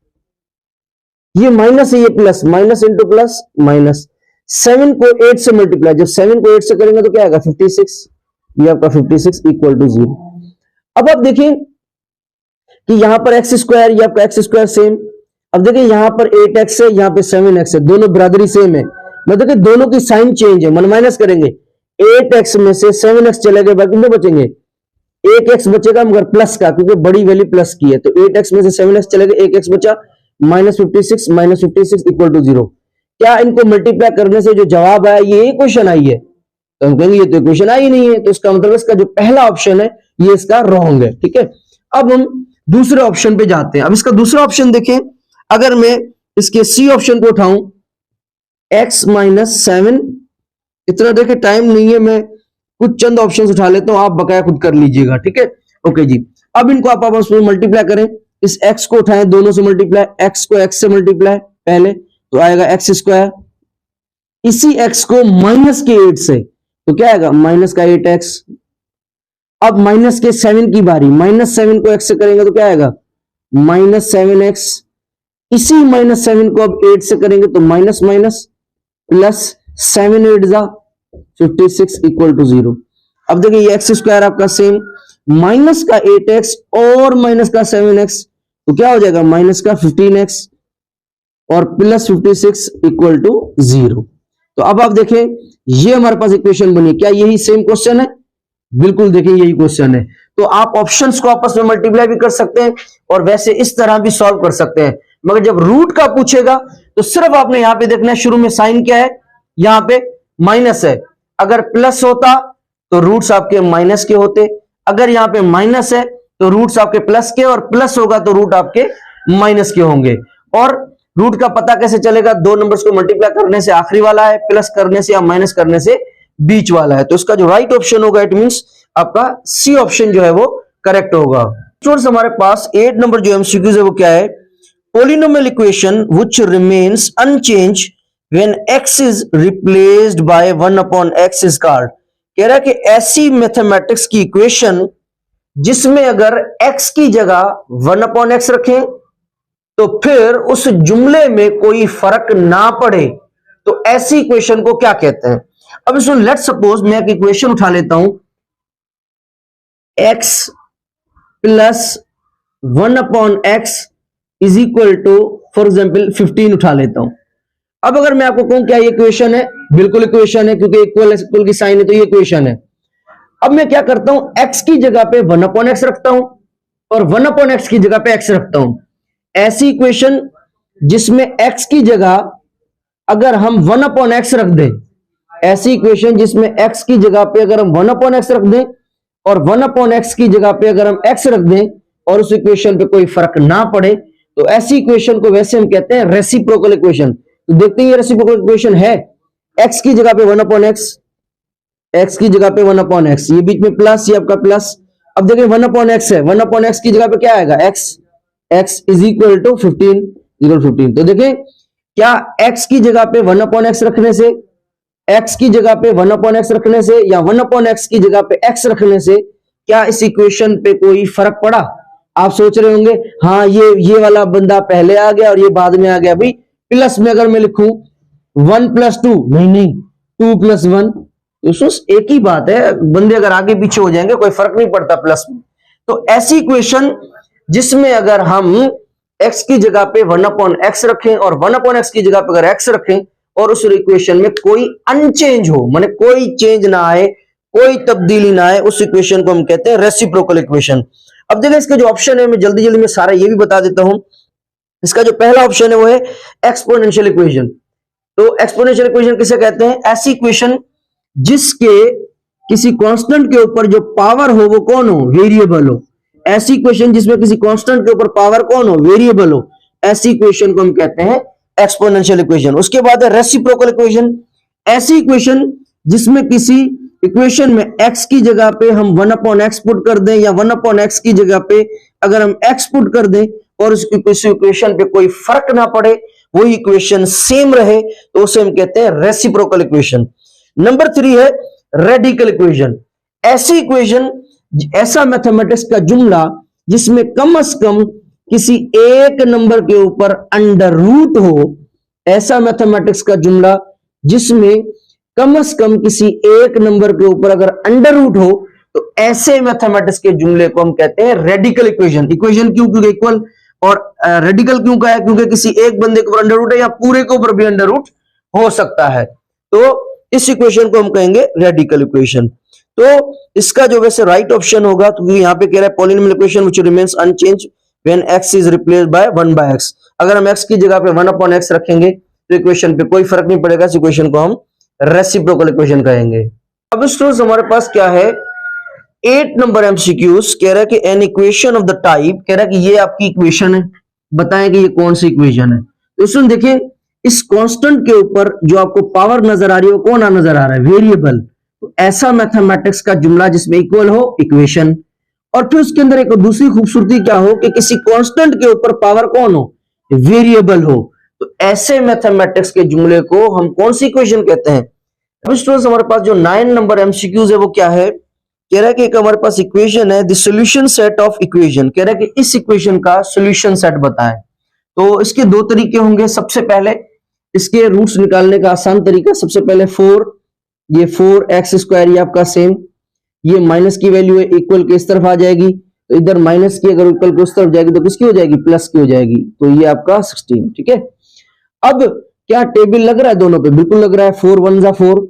ये माइनस है ये plus, minus into plus minus, 7 को 8 से मल्टीप्लाई, जब 7 को 8 से करेंगे तो क्या आएगा 56, ये आपका 56 इक्वल टू 0। अब आप देखिए कि यहां पर एक्स स्क्वायर, ये आपका एक्स स्क्वायर सेम, अब देखिए यहां पर 8x है, यहां पे 7x है, दोनों बराबरी सेम है, मतलब कि दोनों की साइन चेंज है, मन माइनस करेंगे, 8x में से 7x चले गए, बाकी कितने बचेंगे एक एक्स बचेगा मगर प्लस का, क्योंकि बड़ी वैल्यू प्लस की है, तो 8x में से 7x चलेगा, एक एक्स बचा, -56 इक्वल टू 0। क्या इनको मल्टीप्लाई करने से जो जवाब आया ये इक्वेशन आई है? तो हम कहेंगे ये तो इक्वेशन आई नहीं है, तो इसका मतलब इसका जो पहला ऑप्शन है ये इसका रॉन्ग है। ठीक है, अब हम दूसरे ऑप्शन पे जाते हैं। अब इसका दूसरा ऑप्शन देखें, अगर मैं इसके सी ऑप्शन को उठाऊं, x-7, इतना देखे टाइम नहीं है, मैं कुछ चंद ऑप्शन उठा लेता हूं, आप बकाया खुद कर लीजिएगा। ठीक है, ओके जी। अब इनको आप आपस में मल्टीप्लाई करें, इस x को उठाएं, दोनों से मल्टीप्लाई, x को x से मल्टीप्लाई पहले तो आएगा x स्क्वायर, इसी x को माइनस के 8 से तो क्या आएगा माइनस का 8x। अब माइनस के 7 की बारी, -7 को x से करेंगे तो क्या आएगा -7x, इसी -7 को अब 8 से करेंगे तो माइनस माइनस प्लस 7 8 जा 56 इक्वल टू 0। अब देखिए ये एक्स स्क्वायर आपका सेम, माइनस का 8x और माइनस का 7x तो क्या हो जाएगा माइनस का 15x और प्लस 56 इक्वल टू 0। तो अब आप देखें ये हमारे पास इक्वेशन बनी, क्या यही सेम क्वेश्चन है? बिल्कुल देखिए यही क्वेश्चन है। तो आप ऑप्शंस को आपस में मल्टीप्लाई भी कर सकते हैं और वैसे इस तरह भी सॉल्व कर सकते हैं, मगर जब रूट का पूछेगा तो सिर्फ आपने यहां पे देखना है, शुरू में साइन क्या है, यहां पे माइनस है, अगर प्लस होता तो रूट्स आपके माइनस के होते, अगर यहां पे माइनस है तो रूट्स आपके प्लस के, और प्लस होगा तो रूट आपके माइनस के होंगे। और रूट का पता कैसे चलेगा? दो नंबर्स को मल्टीप्लाई करने से आखिरी वाला है, प्लस करने से या माइनस करने से बीच वाला है। तो इसका जो राइट ऑप्शन होगा इट मींस आपका सी ऑप्शन जो है वो करेक्ट होगा। स्टूडेंट्स हमारे पास 8 नंबर जो एमसीक्यूज है वो क्या है? Polynomial equation which remains unchanged when x is replaced by 1/x is called. कह रहा है कि ऐसी मैथमेटिक्स की इक्वेशन जिसमें अगर x की जगह 1/x रखें तो फिर उस जुमले में कोई फर्क ना पड़े, तो ऐसी इक्वेशन को क्या कहते हैं? अब इसमें लेट सपोज मैं एक इक्वेशन उठा लेता हूं, x plus 1/x is equal to for example 15 उठा लेता हूं। अब अगर मैं आपको कहूं क्या ये इक्वेशन है? बिल्कुल इक्वेशन है, क्योंकि इक्वल की साइन है तो ये इक्वेशन है। अब मैं क्या करता हूं, x की जगह पे 1/x रखता हूं और 1/x की जगह पे x रखता हूं। ऐसी इक्वेशन जिसमें x की जगह अगर हम 1/x रख दें, ऐसी इक्वेशन जिसमें x की जगह पे अगर हम 1/x रख दें और 1/x की जगह पे अगर हम x रख दें और उस इक्वेशन पे कोई फर्क ना पड़े, तो ऐसी इक्वेशन को वैसे हम कहते हैं रेसिप्रोकल इक्वेशन। तो देखते हैं ये रेसिप्रोकल इक्वेशन है, x की जगह पे 1/x, x की जगह पे 1/x, ये बीच में प्लस, ये आपका प्लस। अब देखिए 1/x है, 1/x की जगह पे क्या आएगा x इज इक्वल टू 15। तो देखें क्या x की जगह पे 1/x रखने से, x की जगह पे 1/x रखने से या 1/x की जगह पे x रखने से क्या इस इक्वेशन पे कोई फर्क पड़ा? आप सोच रहे होंगे हाँ ये वाला बंदा पहले आ गया और ये बाद में आ गया। भाई प्लस में अगर मैं लिखूं 1 + 2, नहीं 2 + 1, तो एक ही बात है, बंदे अगर आगे पीछे हो जाएंगे कोई फर्क नहीं पड़ता प्लस में। तो ऐसी इक्वेशन जिसमें अगर हम x की जगह पे 1/x रखें और 1/x की जगह पे अगर x रखें और उस इक्वेशन में कोई अनचेंज हो, माने कोई चेंज ना आए, कोई तब्दीली ना आए, उस इक्वेशन को हम कहते हैं रेसिप्रोकल इक्वेशन। अब देखिए इसके जो ऑप्शन है, मैं जल्दी जल्दी में सारा ये भी बता देता हूं। इसका जो पहला ऑप्शन है वो है एक्सपोनेंशियल इक्वेशन। तो एक्सपोनेंशियल इक्वेशन किसे कहते हैं? ऐसी इक्वेशन जिसके किसी कांस्टेंट के ऊपर जो पावर हो वो कौन हो? वेरिएबल हो। ऐसी इक्वेशन जिसमें किसी कांस्टेंट के ऊपर पावर कौन हो? वेरिएबल हो। ऐसी इक्वेशन को हम कहते हैं एक्सपोनेंशियल इक्वेशन। उसके बाद है रेसिप्रोकल इक्वेशन। ऐसी इक्वेशन जिसमें किसी इक्वेशन में x की जगह पे हम 1/x पुट कर दें या 1/x की जगह पे अगर हम x पुट कर दें और उस इक्वेशन पे कोई फर्क ना पड़े, वही इक्वेशन सेम रहे, तो उसे हम कहते हैं रेसिप्रोकल इक्वेशन। नंबर 3 है रेडिकल इक्वेशन। ऐसी इक्वेशन, ऐसा मैथमेटिक्स का जुमला जिसमें कम से कम किसी एक नंबर के ऊपर अंडर रूट हो। ऐसा मैथमेटिक्स का जुमला जिसमें कम से कम किसी एक नंबर के ऊपर अगर अंडर रूट हो, तो ऐसे मैथमेटिक्स के जुमले को हम कहते हैं रेडिकल इक्वेशन। इक्वेशन क्यों? क्योंकि इक्वल, और रेडिकल क्यों का है? क्योंकि किसी एक बंदे के ऊपर अंडर रूट है या पूरे के ऊपर भी अंडर रूट हो सकता है। तो इस इक्वेशन को हम कहेंगे रेडिकल इक्वेशन। तो इसका जो वैसे राइट ऑप्शन होगा, तो यहाँ पे कह रहा है polynomial equation which remains unchanged when x is replaced by 1/x। अगर हम x की जगह पे 1/x रखेंगे तो इक्वेशन पे कोई फर्क नहीं पड़ेगा, इस इक्वेशन को हम रेसिप्रोकल इक्वेशन कहेंगे। अब स्टूडेंट्स हमारे पास क्या है, 8 नंबर एमसीक्यूज कह रहा है कि an equation of the type, कह रहा है कि ये आपकी इक्वेशन है, बताएं कि ये कौन सी इक्वेशन है। तो इसमें देखिए इस कांस्टेंट के ऊपर जो आपको पावर नजर आ रही है वो कौन नजर आ रहा है, वेरिएबल। तो ऐसा मैथमेटिक्स का जुमला जिसमें इक्वल हो इक्वेशन, और फिर उसके अंदर एक दूसरी खूबसूरती क्या हो कि किसी कांस्टेंट के ऊपर पावर कौन हो, वेरिएबल हो। तो ऐसे मैथमेटिक्स के जुमले को हम कौन सी इक्वेशन कहते हैं। अब स्टूडेंट्स हमारे पास जो 9 नंबर एमसीक्यूज है वो क्या है, कह रहा है कि एक हमारे पास इक्वेशन है the solution set of equation, कह रहा है कि इस इक्वेशन का सॉल्यूशन सेट बताएं। तो इसके दो तरीके होंगे। सबसे पहले इसके रूट्स निकालने का आसान तरीका, सबसे पहले 4, ये 4x² ये आपका सेम, ये माइनस की वैल्यू है, इक्वल के इस तरफ आ जाएगी, तो इधर माइनस की अगर इक्वल को उस तरफ जाएगी तो किसकी हो जाएगी, प्लस की हो जाएगी। तो ये आपका 16, ठीक है। अब क्या टेबल लग रहा है दोनों पे, बिल्कुल लग रहा है। 4 1 जा 4,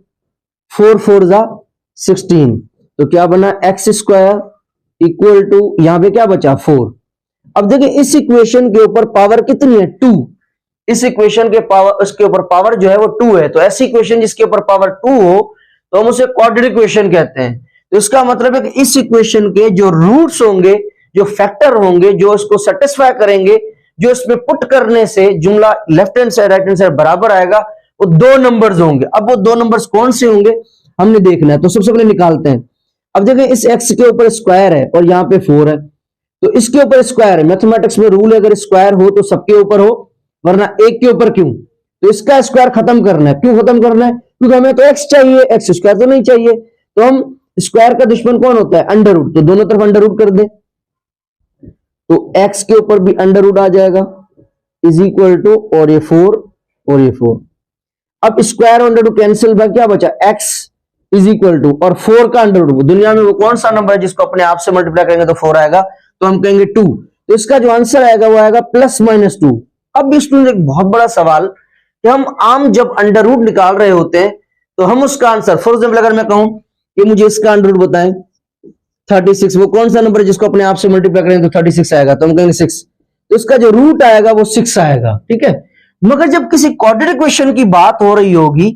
4 4 जा 16, तो क्या बना x² इक्वल टू, यहां पे क्या बचा 4। अब देखिए इस इक्वेशन के ऊपर पावर कितनी है, 2। इस इक्वेशन के पावर, उसके ऊपर पावर जो है वो 2 है। तो ऐसी इक्वेशन जिसके ऊपर पावर 2 हो तो हम उसे क्वाड्रेटिक इक्वेशन कहते हैं। तो इसका मतलब है कि इस इक्वेशन के जो रूट्स होंगे, जो फैक्टर होंगे, जो इसको सेटिस्फाई करेंगे, जो इसमें पुट करने से जुमला left hand side right hand side बराबर आएगा, वो 2 नंबर्स होंगे। अब वो 2 नंबर्स कौन से होंगे हमने देखना है, तो सबसे पहले निकालते हैं। अब देखिए इस x के ऊपर स्क्वायर है और यहाँ पे 4 है, तो इसके ऊपर स्क्वायर है। मैथमेटिक्स में रूल है अगर स्क्वायर हो तो सबके ऊपर हो, वरना एक के ऊपर क्यों। तो इसका स्क्वायर खत्म करना है। क्यों खत्म करना है, क्योंकि हमें तो x चाहिए, x² तो नहीं चाहिए। तो हम स्क्वायर का दुश्मन कौन होता है, अंडर रूट, तो दोनों तरफ अंडर रूट कर दे, तो x के ऊपर भी अंडर रूट आ जाएगा इज इक्वल टू, और ये 4 और ये 4। अब square under root cancel by क्या बचा, x इज इक्वल टू, और 4 का अंडर रूट, दुनिया में वो कौन सा नंबर है जिसको अपने आप से मल्टीप्लाई करेंगे तो 4 आएगा, तो हम कहेंगे 2। तो इसका जो आंसर आएगा वो आएगा +-2। अब स्टूडेंट एक बहुत बड़ा सवाल कि हम आम जब अंडर रूट निकाल रहे होते हैं तो हम उसका आंसर, फॉर एग्जाम्पल अगर मैं कहूं कि मुझे इसका अंडर रूट बताएं 36, वो कौन सा नंबर है जिसको अपने आप से मल्टीप्लाई करेंगे तो 36 आएगा, तो हम कहेंगे 6। तो इसका जो रूट आएगा वो 6 आएगा, ठीक है। मगर जब किसी क्वाड्रेटिक इक्वेशन की बात हो रही होगी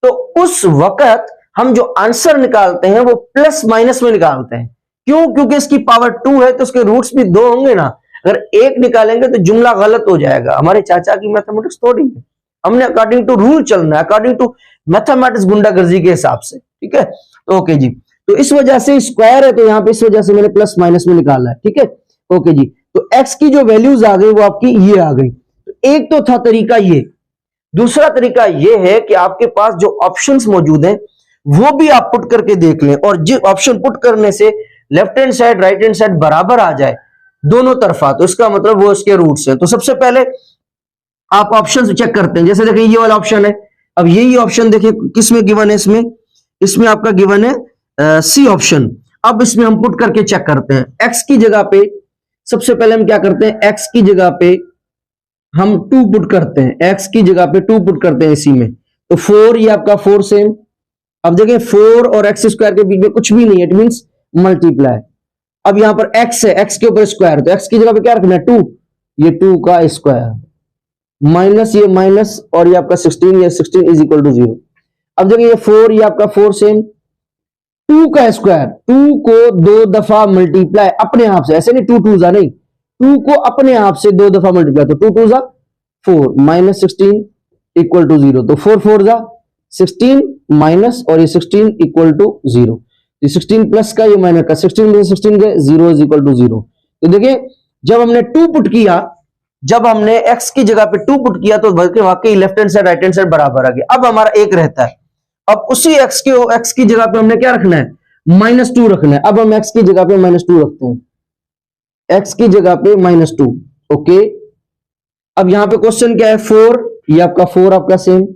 तो उस वक्त हम जो आंसर निकालते हैं वो प्लस माइनस में निकालते हैं। क्यों, क्योंकि इसकी पावर 2 है तो उसके रूट्स भी 2 होंगे ना। अगर एक निकालेंगे तो जुमला गलत हो जाएगा। हमारे चाचा की मैथमेटिक्स थोड़ी है, हमने अकॉर्डिंग टू रूल चलना है, अकॉर्डिंग टू मैथमेटिक्स गुंडागर्जी के हिसाब से, ठीक है। तो ओके जी, तो इस वजह से स्क्वायर है तो यहां पे इस वजह से मैंने प्लस माइनस में निकाला है, ठीक है। ओके जी, तो x की जो वैल्यूज आ गई वो आपकी ये आ गई। तो एक तो था तरीका ये, दूसरा तरीका ये है कि आपके पास जो ऑप्शंस मौजूद हैं वो भी आप पुट करके देख लें, और जो ऑप्शन पुट करने से left hand side right hand side बराबर आ जाए दोनों तरफा, तो इसका मतलब वो इसके रूट्स हैं। तो सबसे पहले आप ऑप्शंस चेक करते हैं। जैसे देखिए ये वाला ऑप्शन है, अब यही ऑप्शन देखिए किसमें गिवन है, इसमें आपका गिवन है सी ऑप्शन। अब इसमें हम पुट करके चेक करते हैं। x की जगह पे सबसे पहले हम क्या करते हैं, x की जगह पे हम 2 पुट करते हैं, x की जगह पे 2 पुट करते हैं इसी में, तो 4 ये आपका 4 सेम। अब देखें 4 और x² के बीच में कुछ भी नहीं है, इट मींस मल्टीप्लाई। अब यहां पर x है, x के ऊपर स्क्वायर, तो x की जगह पे क्या रखना है 2, ये 2 का स्क्वायर, माइनस ये माइनस, और ये आपका 16, ये 16 इज इक्वल टू 0। अब देखिए ये 4 ये आपका 4 सेम, 2 का स्क्वायर, 2 को 2 दफा मल्टीप्लाई अपने आप से, ऐसे नहीं 2 2 जा नहीं, 2 को अपने आप से 2 दफा मल्टीप्लाई, तो 2 2 जा 4 माइनस 16 इक्वल टू 0, तो 4 4 जा 16 माइनस, और ये 16 इक्वल टू 0, ये 16 प्लस का ये माइनस का, 16 में 16 गए 0 इज इक्वल टू 0। तो देखिए जब हमने 2 पुट किया, जब हमने x की जगह पे 2 पुट किया तो वाकई left hand side right hand side बराबर आ गया। अब हमारा एक रहता है, अब उसी x की जगह पे हमने क्या रखना है, -2 रखना है। अब हम x की जगह पे -2 रखते हैं, x की जगह पे -2, ओके। अब यहां पे क्वेश्चन क्या है, 4, ये आपका 4 आपका सेम,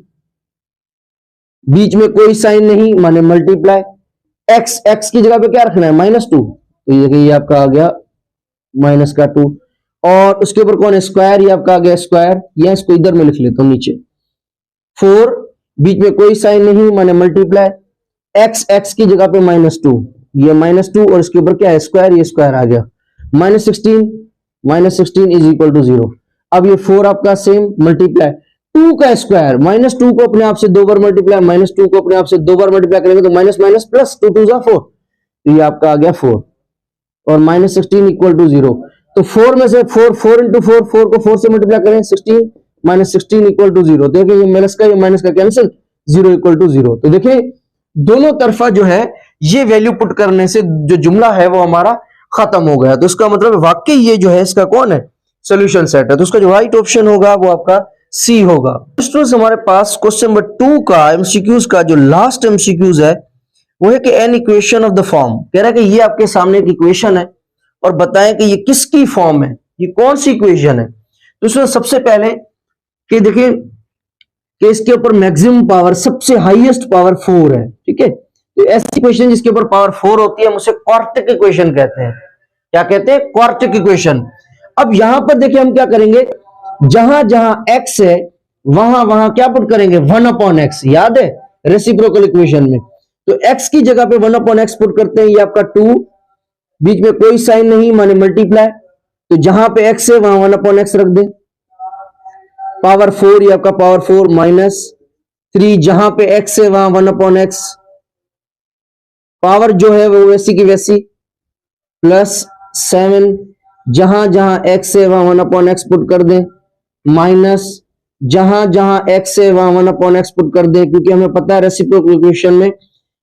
बीच में कोई साइन नहीं माने मल्टीप्लाई, x की जगह पे क्या रखना है -2, तो ये आपका आ गया माइनस का 2, और उसके ऊपर कौन है स्क्वायर, ये आपका आ गया स्क्वायर, या इसको इधर में लिख लेता हूं नीचे, 4 बीच में कोई साइन नहीं माने मल्टीप्लाई, एक्स की जगह पे -2, ये -2 और इसके ऊपर क्या है स्क्वायर, ये स्क्वायर आ गया, -16 इज इक्वल टू 0। अब ये 4 आपका सेम मल्टीप्लाई 2 का स्क्वायर, -2 को अपने आप से 2 बार मल्टीप्लाई, -2 को अपने आप से 2 बार मल्टीप्लाई करेंगे तो माइनस माइनस प्लस 2 2 जा 4, तो ये आपका आ गया 4 और -16 इक्वल टू 0। तो 4 में से 4 इंटू 4 को 4 से मल्टीप्लाई करें 16, -16 इक्वल टू 0। देखिए ये माइनस का कैंसिल, 0 इक्वल टू 0। तो देखिए दोनों तरफा जो है ये वैल्यू पुट करने से जो जुमला है वो हमारा खत्म हो गया। तो इसका मतलब वाकई ये जो है इसका कौन है सोल्यूशन सेट है। तो उसका जो राइट ऑप्शन होगा वो आपका सी होगा। स्टूडेंट्स हमारे पास क्वेश्चन नंबर 2 का एमसीक्यूज का जो लास्ट एमसीक्यूज है वो है कि an equation of the form, कह रहा है कि ये आपके सामने एक इक्वेशन है और बताएं कि ये किसकी फॉर्म है, ये कौन सी इक्वेशन है। तो इसमें सबसे पहले कि देखिए कि इसके ऊपर मैक्सिमम पावर सबसे हाईएस्ट पावर 4 है, ठीक है। तो ऐसी इक्वेशन जिसके ऊपर पावर 4 होती है हम उसे क्वाड्रेटिक इक्वेशन कहते हैं। क्या कहते हैं? Quadratic equation. अब यहां पर देखिए हम क्या करेंगे, जहां जहां x है वहां वहां क्या पुट करेंगे 1/x, याद है रेसिप्रोकल इक्वेशन में। तो x की जगह पे 1/x पुट करते हैं, ये आपका 2, बीच में कोई साइन नहीं माने मल्टीप्लाई, तो जहां पे x है वहां 1/x रख दें, पावर 4 ये आपका पावर 4 -3, जहां पे x है वहां 1/x, पावर जो है वो वैसी की वैसी +7, जहां जहां x है वहां 1/x पुट कर दें, माइनस जहां जहां x है वहां 1/x पुट कर दें, क्योंकि हमें पता है रेसिप्रोकल इक्वेशन में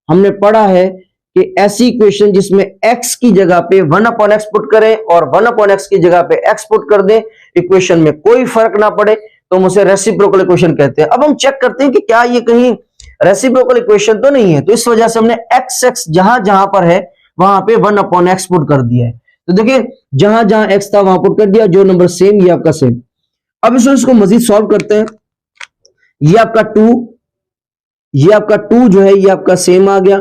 हमने पढ़ा है कि ऐसी इक्वेशन जिसमें x की जगह पे 1/x पुट करें और 1/x की जगह पे x पुट कर दें, इक्वेशन में कोई फर्क ना पड़े, तो हम उसे रेसिप्रोकल इक्वेशन कहते हैं। अब हम चेक करते हैं कि क्या ये कहीं रेसिप्रोकल इक्वेशन तो नहीं है, तो इस वजह से हमने x जहां जहां पर है वहां पे 1/x पुट कर दिया है। तो देखिए जहां जहां x था वहां पुट कर दिया, जो नंबर सेम ये आपका सेम। अब इसको मजीद सॉल्व करते हैं, ये आपका 2, ये आपका 2 जो है ये आपका सेम आ गया।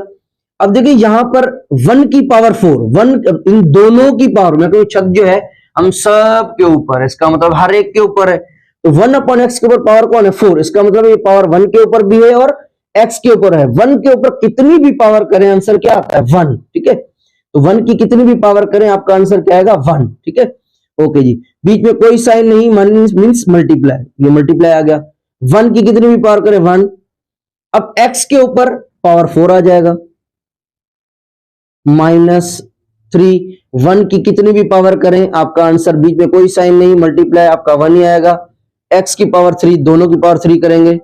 अब देखिए यहां पर 1 की पावर 4, 1 इन दोनों की पावर में, कोई छत जो है हम सब के ऊपर है, इसका मतलब हर एक के ऊपर है, तो 1/x के ऊपर पावर कौन है 4, इसका मतलब ये पावर 1 के ऊपर भी है और x के ऊपर है। 1 के ऊपर कितनी भी पावर करें आंसर क्या आता है 1, ठीक है। तो 1 की कितनी भी पावर करें आपका आंसर क्या आएगा 1, ठीक है। ओके जी, बीच में कोई साइन नहीं, मींस मल्टीप्लाई, ये मल्टीप्लाई आ गया। 1 की कितनी भी पावर करें 1, अब x के ऊपर पावर 4 आ जाएगा, -3, 1 की कितनी भी पावर करें आपका आंसर, बीच में कोई साइन नहीं, मल्टीप्लाई आपका 1 ही आएगा। x की पावर 3, दोनों की पावर 3 करेंगे,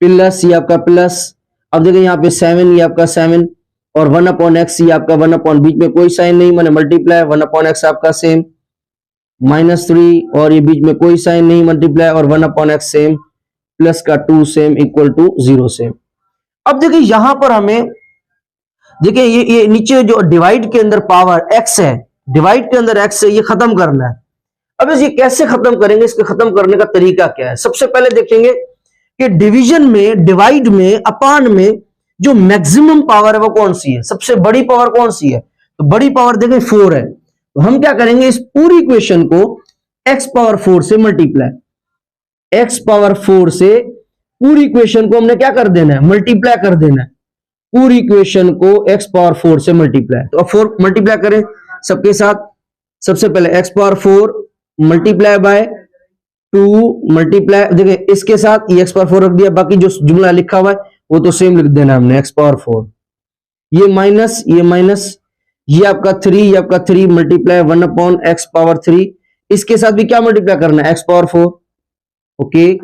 प्लस ये आपका प्लस, अब देखिए यहाँ पे 7 ये आपका 7 और 1/x ये आपका 1 बीच में कोई साइन नहीं माने मल्टीप्लाई, 1/x आपका सेम, -3 और ये बीच में कोई साइन नहीं मल्टीप्लाई और 1/x सेम, प्लस का 2 सेम इक्वल टू 0 सेम। अब देखिए यहां पर हमें देखिए ये नीचे जो डिवाइड के अंदर पावर x है, डिवाइड के अंदर x है, ये खत्म करना है। अब ये कैसे खत्म करेंगे, इसके खत्म करने का तरीका क्या है। सबसे पहले देखेंगे कि डिवीजन में, डिवाइड में, अपान में जो मैक्सिमम पावर है वो कौन सी है, सबसे बड़ी पावर कौन सी है। तो बड़ी पावर देखें 4 है, तो हम क्या करेंगे इस पूरी इक्वेशन को x पावर 4 से मल्टीप्लाई, x पावर 4 से पूरी इक्वेशन को हमने क्या कर देना है मल्टीप्लाई कर देना है, पूरी इक्वेशन को x पावर 4 से मल्टीप्लाई। तो अब 4 मल्टीप्लाई करें सबके साथ, सबसे पहले x power 4 multiply by 2 multiply, देखिए इसके साथ ये x पावर 4 रख दिया, बाकी जो जुमला लिखा हुआ है वो तो सेम लिख देना हमने, x पावर 4, ये माइनस, ये माइनस, ये आपका 3, ये आपका 3 मल्टीप्लाई 1/x पावर 3, इसके साथ भी क्या मल्टीप्लाई करना है x पावर 4, ओके,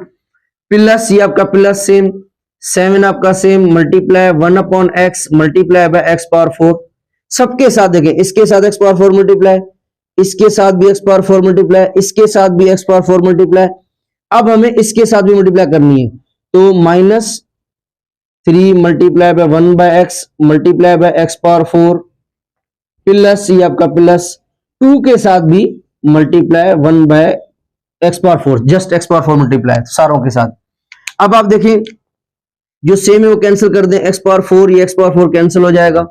प्लस ये आपका प्लस सेम 7 आपका same multiply 1/x multiply by x power 4, सबके साथ देखें इसके साथ x पावर 4 मल्टीप्लाई, इसके साथ भी x पावर 4 मल्टीप्लाई, इसके साथ भी x पावर 4 मल्टीप्लाई, अब हमें इसके साथ भी मल्टीप्लाई करनी है, तो -3 multiply by 1/x multiply by x power 4 plus ये आपका प्लस 2 के साथ भी multiply 1/x power 4, just x power 4 multiply सारों के साथ। अब आप देखें जो सेम है वो कैंसिल कर दें, x पावर 4 ये x पावर 4 कैंसिल हो जाएगा,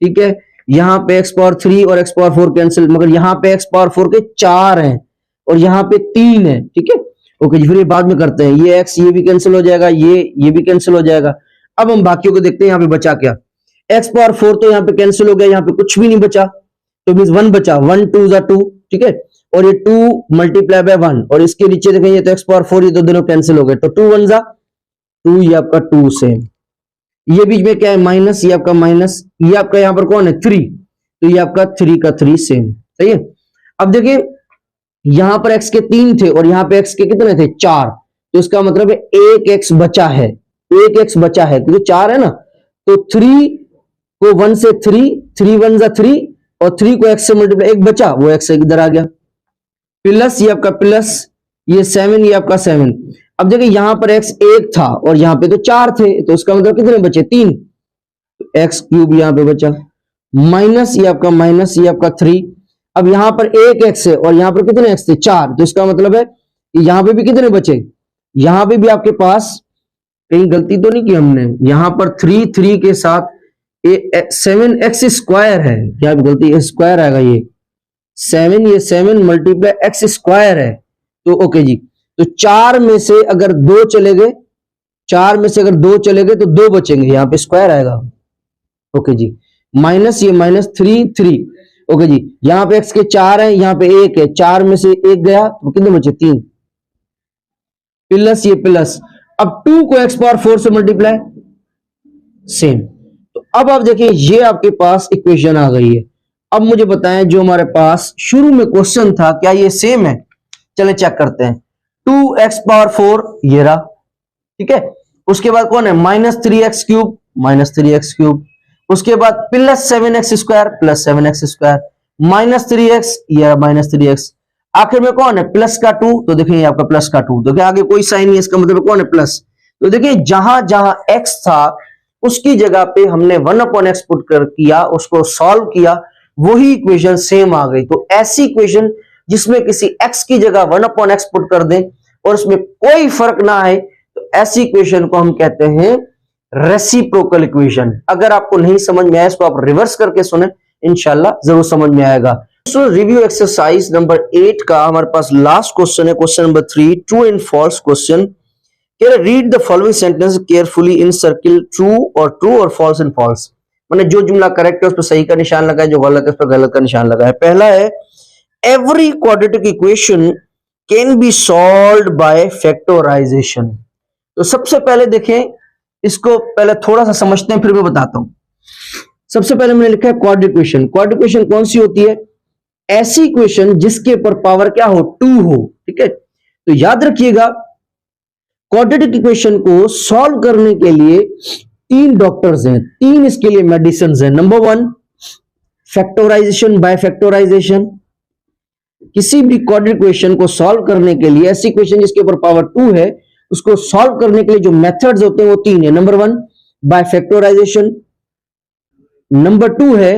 ठीक है। यहां पे x पावर 3 और x पावर 4 कैंसिल, मगर यहां पे x पावर 4 के 4 हैं और यहां पे 3 है, ठीक है। ओके जी, फिर ये बाद में करते हैं, ये x ये भी कैंसिल हो जाएगा, ये भी कैंसिल हो जाएगा। अब हम बाकियों को देखते हैं, यहाँ पे बचा क्या, एक्स पावर 4 तो यहाँ पे कैंसिल हो गया, यहाँ पे कुछ भी नहीं बचा, तो मींस 1 बचा, 1 2 जा 2, ठीक है, और ये 2 मल्टीप्लाई बाय 1, और इसके नीचे देखें ये तो एक्स पावर 4, ये तो दोनों कैंसिल हो गए, तो 2 1 जा 2, ये आपका 2 सेम, ये बीच में क्या है माइनस, ये आपका माइनस, ये आपका यहाँ पर कौन है 3, तो ये आपका 3 का 3 सेम, सही है। अब देखिए यहां पर x के 3 थे और यहाँ पे x के कितने थे 4, तो इसका मतलब है एक x बचा है, एक x बचा है, क्योंकि 4 है ना, तो 3 को 1 से 3, 3 1 जा 3, और 3 को x से मल्टीप्लाई, एक बचा वो x इधर आ गया, प्लस ये आपका प्लस, ये 7, ये आपका 7। अब देखिए यहां पर x 1 था और यहाँ पे तो 4 थे, तो इसका मतलब कितने बचे 3, एक्स क्यूब यहाँ पे बचा, माइनस ये आपका माइनस, ये आपका 3। अब यहां पर एक एक्स है और यहां पर कितने एक्स थे 4, तो इसका मतलब है यहां पे भी कितने बचे, यहां पे भी आपके पास कहीं गलती तो नहीं की हमने, यहां पर 3 3 के साथ 7x स्क्वायर है, क्या गलती है, स्क्वायर आएगा ये 7, ये 7 मल्टीप्लाई एक्स स्क्वायर है, तो ओके जी, तो 4 में से अगर 2 चले गए, 4 में से अगर 2 चले गए तो 2 बचेंगे, यहां पे स्क्वायर आएगा, ओके जी, माइनस ये माइनस 3 3, ओके जी, यहां पे x के 4 है, यहां पे 1 है, 4 में से 1 गया तो कितने बचे 3, प्लस ये प्लस, अब 2 को x पावर 4 से मल्टीप्लाई, सेम। तो अब आप देखिए ये आपके पास इक्वेशन आ गई है। अब मुझे बताएं जो हमारे पास शुरू में क्वेश्चन था क्या ये सेम है, चलें चेक करते हैं। 2x पावर 4 ये रहा, ठीक है, उसके बाद कौन है -3x क्यूब, -3x क्यूब, उसके बाद plus 7x square, plus 7x square, -3x, ये -3x, आखिर में कौन है प्लस का 2, तो देखिए आपका प्लस का 2, देखिए आगे कोई साइन नहीं है, इसका मतलब कौन है प्लस, तो देखिए जहां जहां x था उसकी जगह पे हमने 1/x पुट कर किया, उसको सॉल्व किया, वही इक्वेशन सेम आ गई। तो ऐसी इक्वेशन जिसमें किसी x की जगह 1/x पुट कर दें और उसमें कोई फर्क ना आए, तो ऐसी इक्वेशन को हम कहते हैं रेसिप्रोकल इक्वेशन। अगर आपको नहीं समझ में आया इसको आप रिवर्स करके सुने, इंशाल्लाह जरूर समझ में आएगा। तो रिव्यू एक्सरसाइज नंबर 8 का हमारे पास लास्ट क्वेश्चन है, question number 3, true and false question. Read the following sentence carefully in circle true और फॉल्स एंड फॉल्स, मैंने जो जुमला करेक्ट है उस पर सही का निशान लगाया, जो गलत है उस पर गलत का निशान लगाया। पहला है every quadratic equation can be solved by factorisation. तो सबसे पहले देखें इसको, पहले थोड़ा सा समझते हैं फिर मैं बताता हूं। सबसे पहले मैंने लिखा है क्वाड्रेटिक इक्वेशन। क्वाड्रेटिक इक्वेशन कौन सी होती है, ऐसी इक्वेशन जिसके ऊपर पावर क्या हो 2 हो, ठीक है। तो याद रखिएगा क्वाड्रेटिक इक्वेशन को सॉल्व करने के लिए 3 डॉक्टर्स हैं, 3 इसके लिए मेडिसिन हैं। Number 1 factorisation by factorisation. किसी भी क्वाड्रेटिक इक्वेशन को सॉल्व करने के लिए, ऐसी इक्वेशन जिसके ऊपर पावर 2 है, उसको सॉल्व करने के लिए जो मेथड्स होते हैं वो 3 है। नंबर 1 बाय फैक्टराइजेशन, नंबर 2 है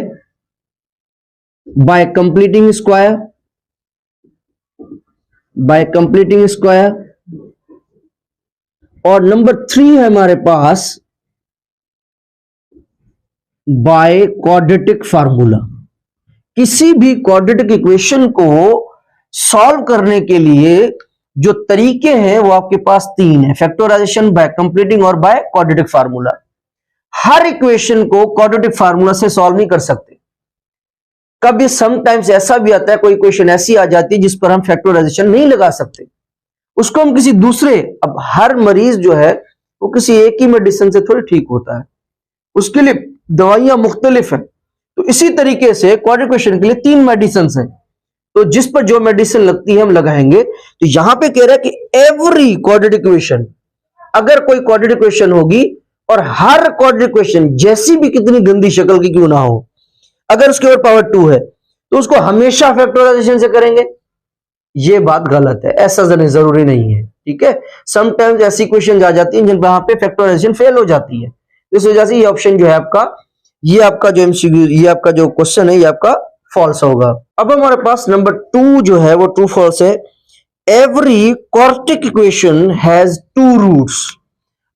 bye completing square, bye completing square, और नंबर 3 है हमारे पास बाय क्वाड्रेटिक फार्मूला। किसी भी क्वाड्रेटिक इक्वेशन को सॉल्व करने के लिए जो तरीके हैं वो आपके पास 3 है, फैक्टराइजेशन, बाय कंप्लीटिंग और by quadratic formula. Her equation को क्वाड्रेटिक फार्मूला से सॉल्व नहीं कर सकते। कभी समटाइम्स ऐसा भी आता है कोई इक्वेशन ऐसी आ जाती है जिस पर हम फैक्टराइजेशन नहीं लगा सकते, उसको हम किसी दूसरे, अब हर मरीज जो है वो किसी एक ही मेडिसिन से थोड़ी ठीक होता है, उसके लिए दवाइयां मुख्तलिफ है। तो इसी तरीके से क्वाड्रेटिक इक्वेशन के लिए 3 मेडिसिन हैं, तो जिस पर जो मेडिसिन लगती है हम लगाएंगे। तो यहां पे कह रहा है कि एवरी क्वाड्रेटिक इक्वेशन, अगर कोई क्वाड्रेटिक इक्वेशन होगी और हर क्वाड्रेटिक इक्वेशन जैसी भी कितनी गंदी शक्ल की क्यों ना हो, अगर उसके ऊपर पावर 2 है तो उसको हमेशा फैक्टराइजेशन से करेंगे, ये बात गलत है, ऐसा जरूरी नहीं है, ठीक है। समटाइम्स ऐसी इक्वेशन आ जाती है जिन वहां पे फैक्टराइजेशन फेल हो जाती है, इस वजह से ये ऑप्शन जो है आपका, ये आपका जो एमसीक्यू, ये आपका जो क्वेश्चन है ये आपका फॉल्स होगा। अब हमारे पास नंबर 2 जो है वो ट्रू फॉल्स है। Every quadratic equation has 2 roots.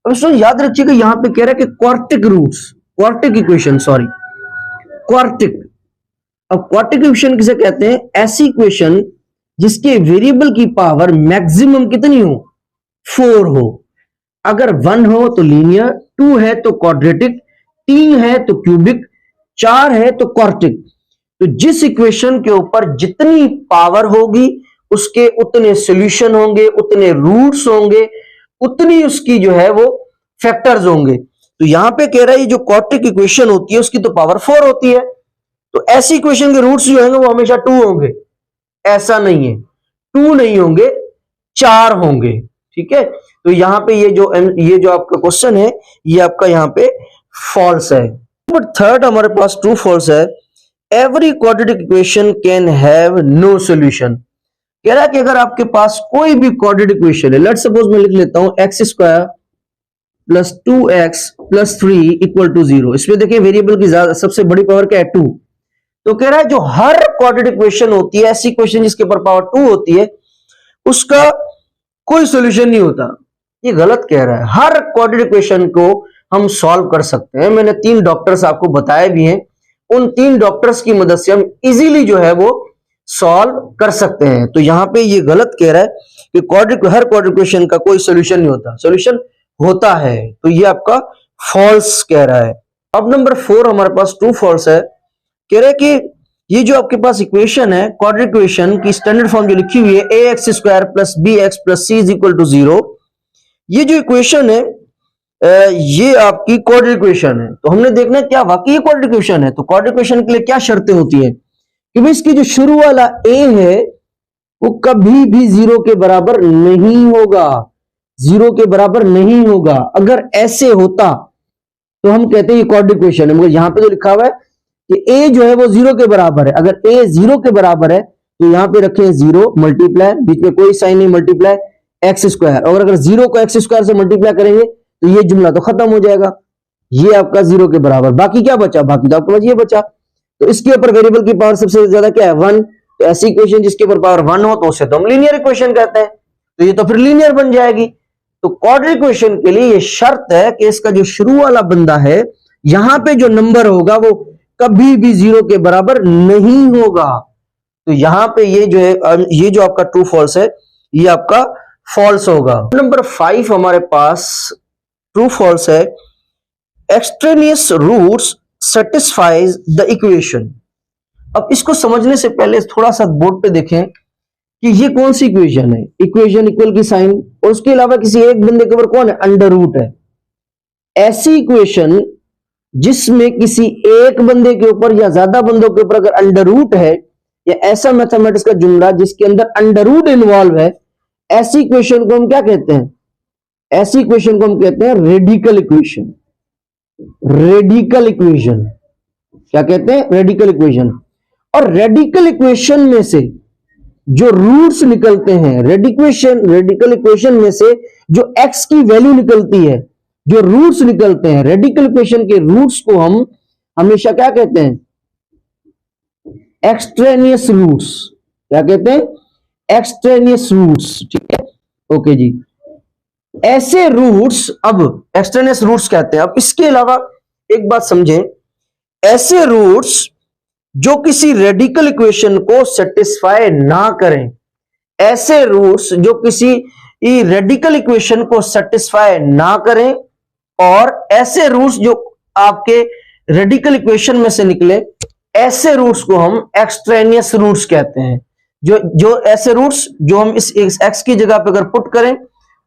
अब इसको याद रखिएगा, यहां पे कह रहा है कि quadratic roots, quadratic equation, sorry quadratic. अब क्वाड्रेटिक इक्वेशन किसे कहते हैं, ऐसी इक्वेशन जिसके वेरिएबल की पावर मैक्सिमम कितनी हो 4 हो। अगर 1 हो तो लीनियर, 2 है तो क्वाड्रेटिक, 3 है तो क्यूबिक, 4 है तो क्वार्टिक। तो जिस इक्वेशन के ऊपर जितनी पावर होगी उसके उतने सॉल्यूशन होंगे, उतने रूट्स होंगे, उतनी उसकी जो है वो फैक्टर्स होंगे। तो यहां पे कह रहा है ये जो क्वाड्रेटिक इक्वेशन होती है उसकी तो पावर 4 होती है, तो ऐसी इक्वेशन के रूट्स जो होंगे वो हमेशा 2 होंगे। ऐसा नहीं है, 2 नहीं होंगे, 4 होंगे। ठीक है, तो यहां पे ये जो आपका क्वेश्चन है ये आपका यहां पे फॉल्स है। बट थर्ड हमारे पास ट्रू फॉल्स है। Every quadratic equation can have no solution. कह रहा है कि अगर आपके पास कोई भी क्वाड्रेटिक इक्वेशन है, लेट्स सपोज मैं लिख लेता हूं x square plus 2x plus 3 equal to 0। इसमें देखिए वेरिएबल की सबसे बड़ी पावर क्या है 2। तो कह रहा है जो हर क्वाड्रेटिक इक्वेशन होती है, ऐसी इक्वेशन जिसके ऊपर पावर 2 होती है, उसका कोई सॉल्यूशन नहीं होता। ये गलत कह रहा है। हर क्वाड्रेटिक इक्वेशन को हम सॉल्व कर सकते हैं। मैंने 3 डॉक्टर्स आपको बताए भी हैं, उन 3 डॉक्टर्स की मदद से हम इजीली जो है वो सॉल्व कर सकते हैं। तो यहां पे ये गलत कह रहा है कि हर क्वाड्रेटिक इक्वेशन का कोई सॉल्यूशन नहीं होता। सॉल्यूशन होता है, तो ये आपका फॉल्स कह रहा है। अब नंबर 4 हमारे पास ट्रू फॉल्स है। कह रहे हैं कि ये जो आपके पास इक्वेशन है क्वाड्रेटिक इक्वेशन की स्टैंडर्ड फॉर्म जो लिखी हुई है ax square plus bx plus c is equal to 0, ये जो इक्वेशन है ये आपकी क्वाड्रेटिक इक्वेशन है। तो हमने देखना है क्या वाकई क्वाड्रेटिक इक्वेशन है। तो क्वाड्रेटिक इक्वेशन के लिए क्या शर्तें होती है कि भाई इसकी जो शुरू वाला a है वो कभी भी 0 के बराबर नहीं होगा, 0 के बराबर नहीं होगा। अगर ऐसे होता तो हम कहते हैं ये क्वाड्रेटिक इक्वेशन है, मगर यहां पे जो लिखा हुआ है कि a जो है वो 0 के बराबर है। अगर a 0 के बराबर है तो यहां पे रखें 0 मल्टीप्लाई, बीच में कोई साइन नहीं, मल्टीप्लाई एक्स स्क्वायर। और अगर 0 को एक्स स्क्वायर से मल्टीप्लाई करेंगे तो ये जुमला तो खत्म हो जाएगा, ये आपका 0 के बराबर। बाकी क्या बचा, बाकी तो आपके पास ये बचा। तो इसके ऊपर वेरिएबल की पावर सबसे ज्यादा क्या है 1। तो ऐसी इक्वेशन जिसके ऊपर पावर 1 हो तो उसे तो हम लीनियर इक्वेशन कहते हैं, तो ये तो फिर लीनियर बन जाएगी। तो क्वाड्रेटिक इक्वेशन के लिए ये शर्त है कि इसका जो शुरू वाला बंदा है यहां पे जो नंबर होगा वो कभी भी 0 के बराबर नहीं होगा। तो यहां पे ये जो है ये जो आपका ट्रू फॉल्स है ये आपका फॉल्स होगा। नंबर 5 हमारे पास ट्रू फॉल्स है। Extraneous roots satisfies the equation. अब इसको समझने से पहले थोड़ा सा बोर्ड पे देखें कि ये कौन सी इक्वेशन है। इक्वेशन इक्वल की साइन और उसके अलावा किसी एक बंदे के ऊपर कौन है, अंडर रूट है। ऐसी इक्वेशन जिसमें किसी एक बंदे के ऊपर या ज्यादा बंदों के ऊपर अगर अंडर रूट है, या ऐसा मैथमेटिक्स का जुमला जिसके अंदर अंडर रूट इन्वॉल्व है, ऐसी इक्वेशन को हम क्या कहते हैं, ऐसी इक्वेशन को हम कहते हैं रेडिकल इक्वेशन। रेडिकल इक्वेशन क्या कहते हैं, रेडिकल इक्वेशन। और रेडिकल इक्वेशन में से जो रूट्स निकलते हैं, रेडिकल इक्वेशन में से जो एक्स की वैल्यू निकलती है, जो रूट्स निकलते हैं, रेडिकल इक्वेशन के रूट्स को हम हमेशा क्या कहते हैं, एक्सट्रेनियस रूट्स। क्या कहते हैं, एक्सट्रेनियस रूट्स। ठीक है, ओके जी। ऐसे रूट्स अब एक्सट्रेनियस रूट्स कहते हैं। अब इसके अलावा एक बात समझें, ऐसे रूट्स जो किसी रेडिकल इक्वेशन को सेटिस्फाई ना करें, ऐसे रूट्स जो किसी रेडिकल इक्वेशन को सेटिस्फाई ना करें, और ऐसे रूट्स जो आपके रेडिकल इक्वेशन में से निकले, ऐसे रूट्स को हम एक्सट्रेनियस रूट्स कहते हैं। जो ऐसे रूट्स जो हम इस एक्स की जगह पे अगर पुट करें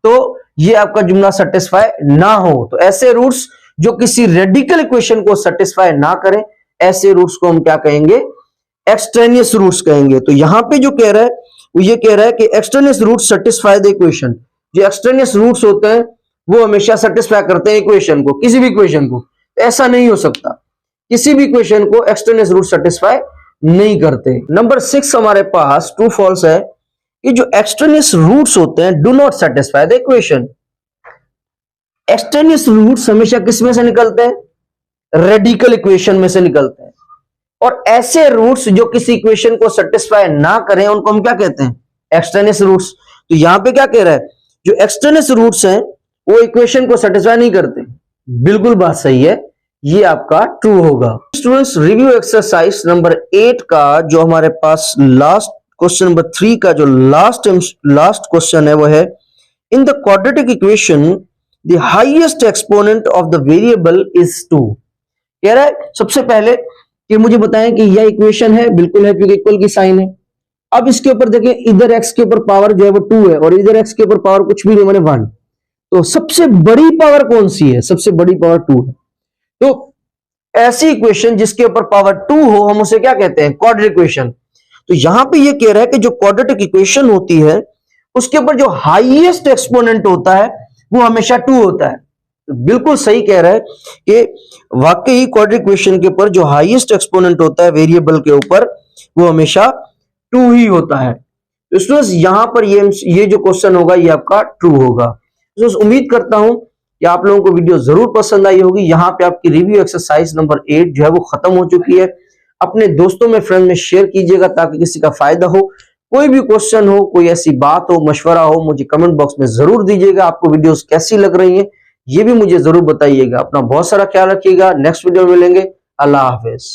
तो ये आपका जुमला सेटिस्फाई ना हो, तो ऐसे रूट्स जो किसी रेडिकल इक्वेशन को सेटिस्फाई ना करें, ऐसे रूट्स को हम क्या कहेंगे, एक्सट्रेनियस रूट्स कहेंगे। तो यहां पे जो कह रहा है वो ये कह रहा है कि extraneous roots satisfy the equation. जो एक्सट्रेनियस रूट्स होते हैं वो हमेशा सेटिस्फाई करते हैं इक्वेशन को, किसी भी इक्वेशन को। ऐसा नहीं हो सकता, किसी भी इक्वेशन को एक्सट्रेनियस रूट सेटिस्फाई नहीं करते। नंबर 6 हमारे पास ट्रू फॉल्स है कि जो एक्सट्रेनियस रूट्स होते हैं do not satisfy the equation. Extraneous roots हमेशा किस में से निकलते हैं, रेडिकल इक्वेशन में से निकलते हैं। और ऐसे रूट्स जो किसी इक्वेशन को सेटिस्फाई ना करें उनको हम क्या कहते हैं, एक्सट्रेनियस रूट्स। तो यहां पे क्या कह रहा है, जो एक्सट्रेनियस रूट्स हैं वो इक्वेशन को सेटिस्फाई नहीं करते। बिल्कुल बात सही है, ये आपका ट्रू होगा। स्टूडेंट्स, रिव्यू एक्सरसाइज नंबर 8 का जो हमारे पास लास्ट क्वेश्चन नंबर 3 का जो लास्ट क्वेश्चन है वो है, in the quadratic equation the highest exponent of the variable is 2। कह रहा है सबसे पहले कि मुझे बताएं कि यह इक्वेशन है, बिल्कुल है क्योंकि इक्वल की साइन है। अब इसके ऊपर देखें, इधर x के ऊपर पावर जो है वो 2 है और इधर x के ऊपर पावर कुछ भी नहीं, मैंने 1। तो सबसे बड़ी पावर कौन सी है? सबसे बड़ी पावर 2 है। तो ऐसी इक्वेशन जिसके ऊपर पावर 2 हो, हम उसे क्या कहते हैं? Quadratic equation. तो यहां पे ये कह रहा है कि जो क्वाड्रेटिक इक्वेशन होती है उसके ऊपर जो हाईएस्ट एक्सपोनेंट होता है वो हमेशा 2 होता है। तो बिल्कुल सही कह रहा है कि वाकई क्वाड्रेटिक इक्वेशन के ऊपर जो हाईएस्ट एक्सपोनेंट होता है वेरिएबल के ऊपर वो हमेशा 2 ही होता है। तो स्टूडेंट्स यहां पर ये जो क्वेश्चन होगा ये आपका ट्रू होगा। तो उम्मीद करता हूं कि आप लोगों को वीडियो जरूर पसंद आई होगी। यहाँ पे आपकी रिव्यू एक्सरसाइज नंबर 8 जो है वो खत्म हो चुकी है। अपने दोस्तों में, फ्रेंड में शेयर कीजिएगा ताकि किसी का फायदा हो। कोई भी क्वेश्चन हो, कोई ऐसी बात हो, मशवरा हो, मुझे कमेंट बॉक्स में जरूर दीजिएगा। आपको वीडियोस कैसी लग रही हैं ये भी मुझे जरूर बताइएगा। अपना बहुत सारा ख्याल रखिएगा। नेक्स्ट वीडियो में मिलेंगे। अल्लाह हाफिज।